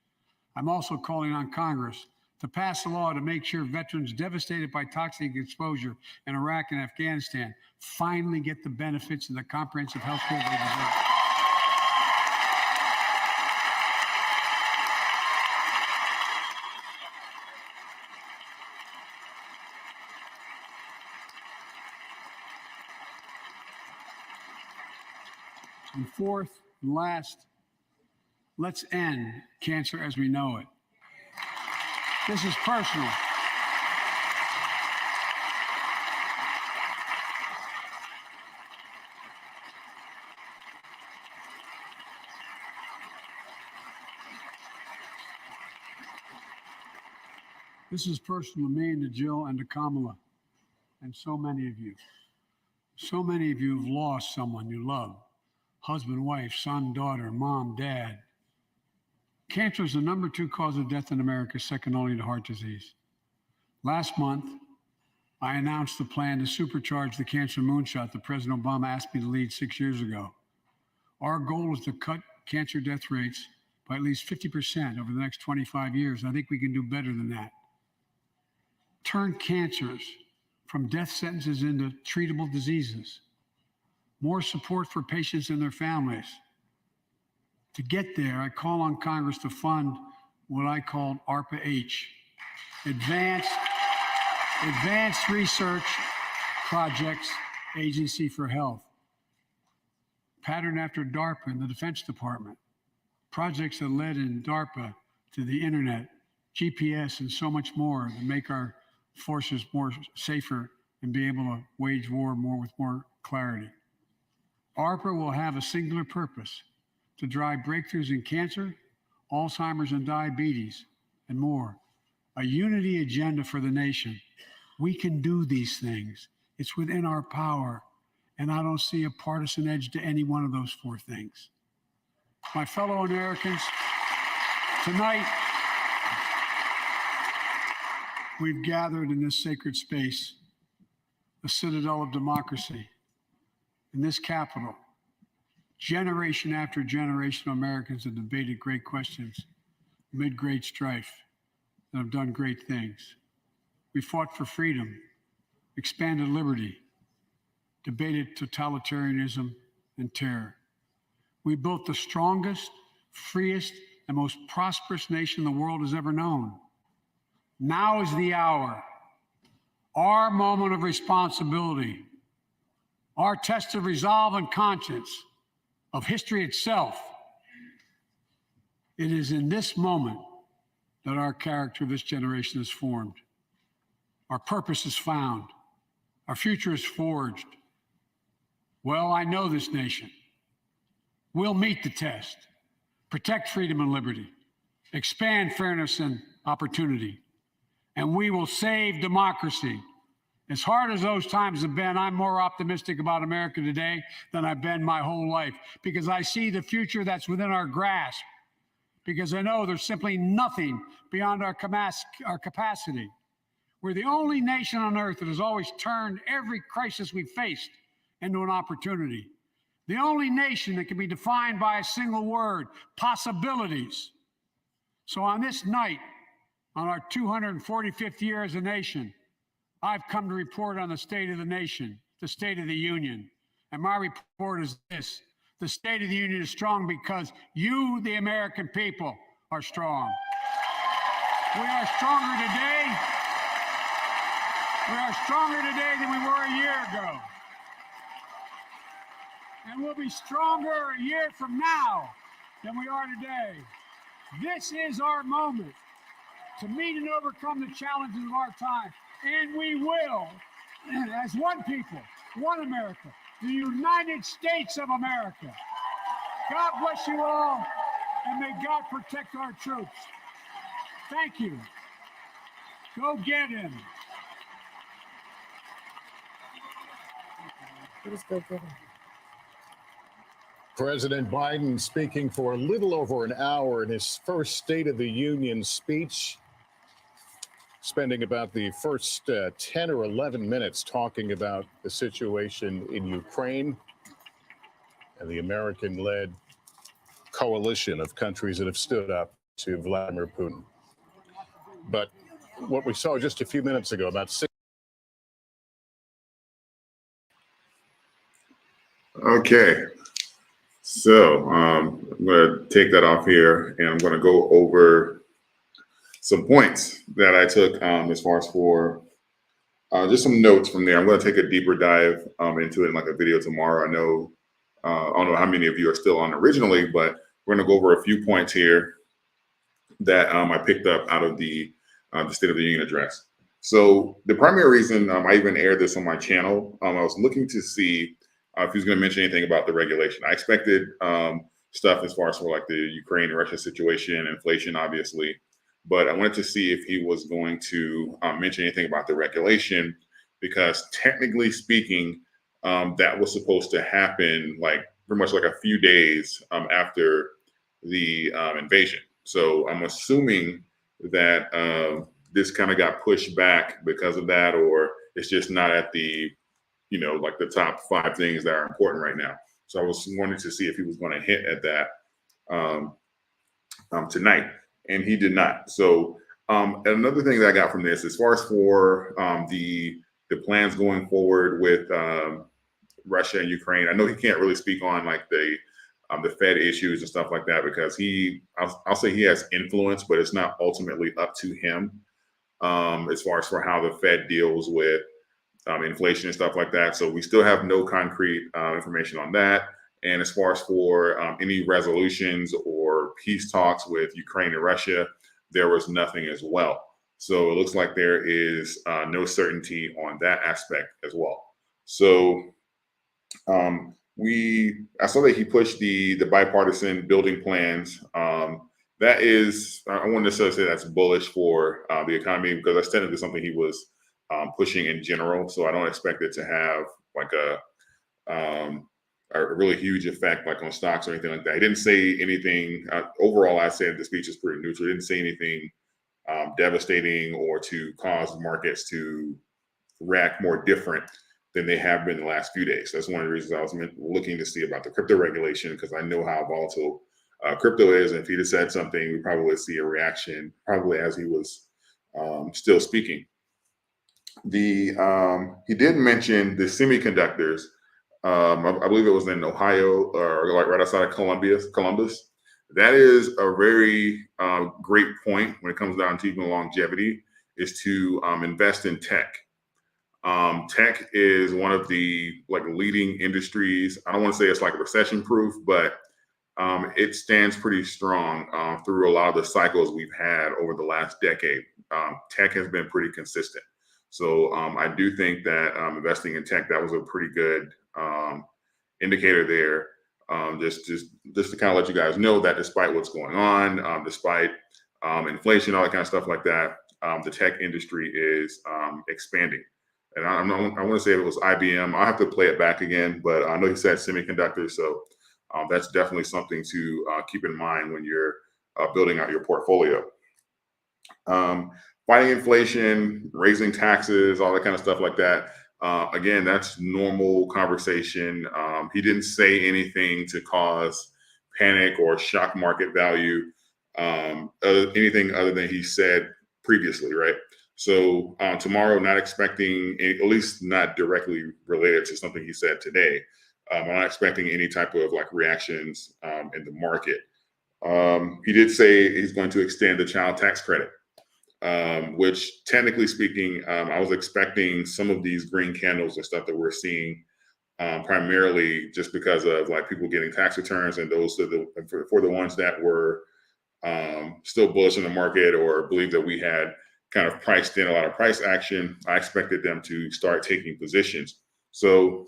I'm also calling on Congress to pass a law to make sure veterans devastated by toxic exposure in Iraq and Afghanistan finally get the benefits of the comprehensive health care they deserve. And fourth and last, let's end cancer as we know it. This is personal. This is personal to me and to Jill and to Kamala and so many of you. So many of you have lost someone you love. Husband, wife, son, daughter, mom, dad. Cancer is the #2 cause of death in America, second only to heart disease. Last month, I announced the plan to supercharge the cancer moonshot that President Obama asked me to lead 6 years ago. Our goal is to cut cancer death rates by at least 50% over the next 25 years. I think we can do better than that. Turn cancers from death sentences into treatable diseases. More support for patients and their families. To get there, I call on Congress to fund what I call ARPA-H, Advanced Research Projects Agency for Health, patterned after DARPA and the Defense Department. Projects that led in DARPA to the internet, GPS, and so much more to make our forces more safer and be able to wage war with more clarity. ARPA will have a singular purpose: to drive breakthroughs in cancer, Alzheimer's and diabetes, and more. A unity agenda for the nation. We can do these things. It's within our power, and I don't see a partisan edge to any one of those 4 things. My fellow Americans, tonight, we've gathered in this sacred space, the citadel of democracy, in this Capitol, Generation after generation of Americans have debated great questions amid great strife and have done great things. We fought for freedom, expanded liberty, debated totalitarianism and terror. We built the strongest, freest, and most prosperous nation the world has ever known. Now is the hour, our moment of responsibility, our test of resolve and conscience, of history itself. It is in this moment that our character of this generation is formed. Our purpose is found. Our future is forged. Well, I know this nation. We'll meet the test, protect freedom and liberty, expand fairness and opportunity, and we will save democracy. As hard as those times have been, I'm more optimistic about America today than I've been my whole life, because I see the future that's within our grasp, because I know there's simply nothing beyond our capacity. We're the only nation on earth that has always turned every crisis we faced into an opportunity. The only nation that can be defined by a single word: possibilities. So on this night, on our 245th year as a nation, I've come to report on the state of the nation, the State of the Union. And my report is this: the State of the Union is strong because you, the American people, are strong. We are stronger today. We are stronger today than we were a year ago. And we'll be stronger a year from now than we are today. This is our moment to meet and overcome the challenges of our time. And we will, as one people, one America, the United States of America. God bless you all, and may God protect our troops. Thank you. Go get him. Let's go get him. President Biden speaking for a little over an hour in his first State of the Union speech, spending about the first 10 or 11 minutes talking about the situation in Ukraine and the American-led coalition of countries that have stood up to Vladimir Putin. But what we saw just a few minutes ago, about 6. Okay. So I'm going to take that off here, and I'm going to go over some points that I took as far as for just some notes from there. I'm going to take a deeper dive into it in like a video tomorrow. I know I don't know how many of you are still on originally, but we're going to go over a few points here that I picked up out of the State of the Union address. So the primary reason I even aired this on my channel, I was looking to see if he was going to mention anything about the regulation. I expected stuff as far as for like the Ukraine and Russia situation, inflation, obviously, but I wanted to see if he was going to mention anything about the regulation, because technically speaking, that was supposed to happen like pretty much like a few days after the invasion. So I'm assuming that this kind of got pushed back because of that, or it's just not at the like the top 5 things that are important right now. So I was wanting to see if he was going to hit at that tonight, and he did not. So another thing that I got from this, as far as for the plans going forward with Russia and Ukraine, I know he can't really speak on like the Fed issues and stuff like that, because I'll say he has influence, but it's not ultimately up to him as far as for how the Fed deals with inflation and stuff like that. So we still have no concrete information on that. And as far as for any resolutions or peace talks with Ukraine and Russia, there was nothing as well. So it looks like there is no certainty on that aspect as well. So I saw that he pushed the bipartisan building plans. That is, I wouldn't necessarily say that's bullish for the economy, because that's technically something he was pushing in general. So I don't expect it to have like a really huge effect like on stocks or anything like that. He didn't say anything. Overall, I said the speech is pretty neutral. He didn't say anything devastating or to cause markets to react more different than they have been the last few days. That's one of the reasons I was looking to see about the crypto regulation, because I know how volatile crypto is. And if he'd have said something, we probably would see a reaction, probably as he was still speaking. He did mention the semiconductors. I believe it was in Ohio, or like right outside of Columbus. That is a very great point when it comes down to even longevity, is to invest in tech. Tech is one of the leading industries. I don't want to say it's like recession proof, but it stands pretty strong through a lot of the cycles we've had over the last decade. Tech has been pretty consistent. So I do think that investing in tech, that was a pretty good indicator there. Just to kind of let you guys know that despite what's going on, despite inflation, all that kind of stuff like that, the tech industry is expanding. And I want to say it was IBM. I'll have to play it back again, but I know he said semiconductors. So that's definitely something to keep in mind when you're building out your portfolio. Fighting inflation, raising taxes, all that kind of stuff like that. Again, that's normal conversation. He didn't say anything to cause panic or shock market value, anything other than he said previously, right? So tomorrow, not expecting, at least not directly related to something he said today, I'm not expecting any type of reactions in the market. He did say he's going to extend the child tax credit, which technically speaking, I was expecting some of these green candles and stuff that we're seeing primarily just because of people getting tax returns, and those are for the ones that were still bullish in the market or believe that we had kind of priced in a lot of price action. I expected them to start taking positions. So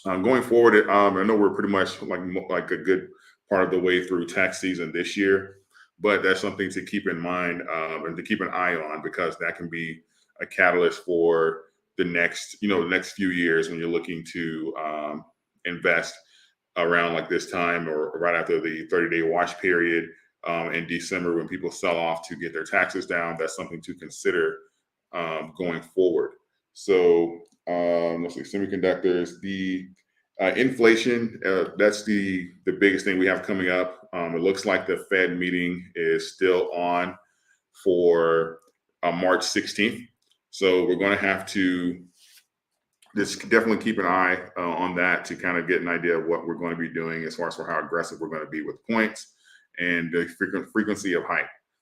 going forward, I know we're pretty much like a good part of the way through tax season this year, but that's something to keep in mind and to keep an eye on, because that can be a catalyst for the next few years when you're looking to invest around this time or right after the 30-day wash period. In December, when people sell off to get their taxes down, that's something to consider going forward. So let's see, semiconductors, the inflation, that's the biggest thing we have coming up. It looks like the Fed meeting is still on for March 16th. So we're going to have to just definitely keep an eye on that to kind of get an idea of what we're going to be doing as far as for how aggressive we're going to be with points and the frequency of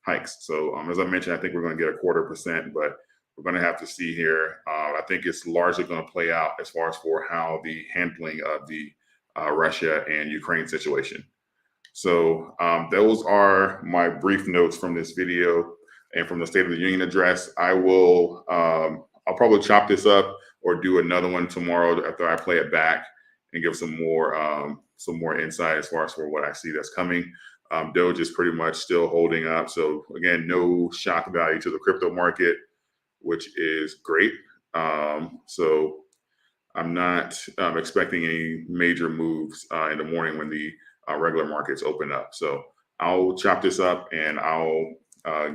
hikes. So as I mentioned, I think we're going to get 0.25%, but we're going to have to see here. I think it's largely going to play out as far as for how the handling of the Russia and Ukraine situation. So those are my brief notes from this video and from the State of the Union address. I'll probably chop this up or do another one tomorrow after I play it back and give some more insight as far as for what I see that's coming. Doge is pretty much still holding up. So again, no shock value to the crypto market, which is great. So I'm not expecting any major moves in the morning when the regular markets open up. So I'll chop this up and I'll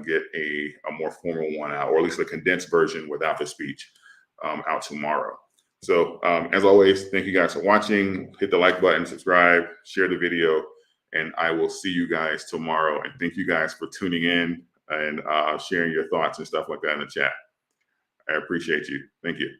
get a more formal one out, or at least a condensed version without the speech out tomorrow. So as always, thank you guys for watching. Hit the like button, subscribe, share the video, and I will see you guys tomorrow. And thank you guys for tuning in and sharing your thoughts and stuff like that in the chat. I appreciate you. Thank you.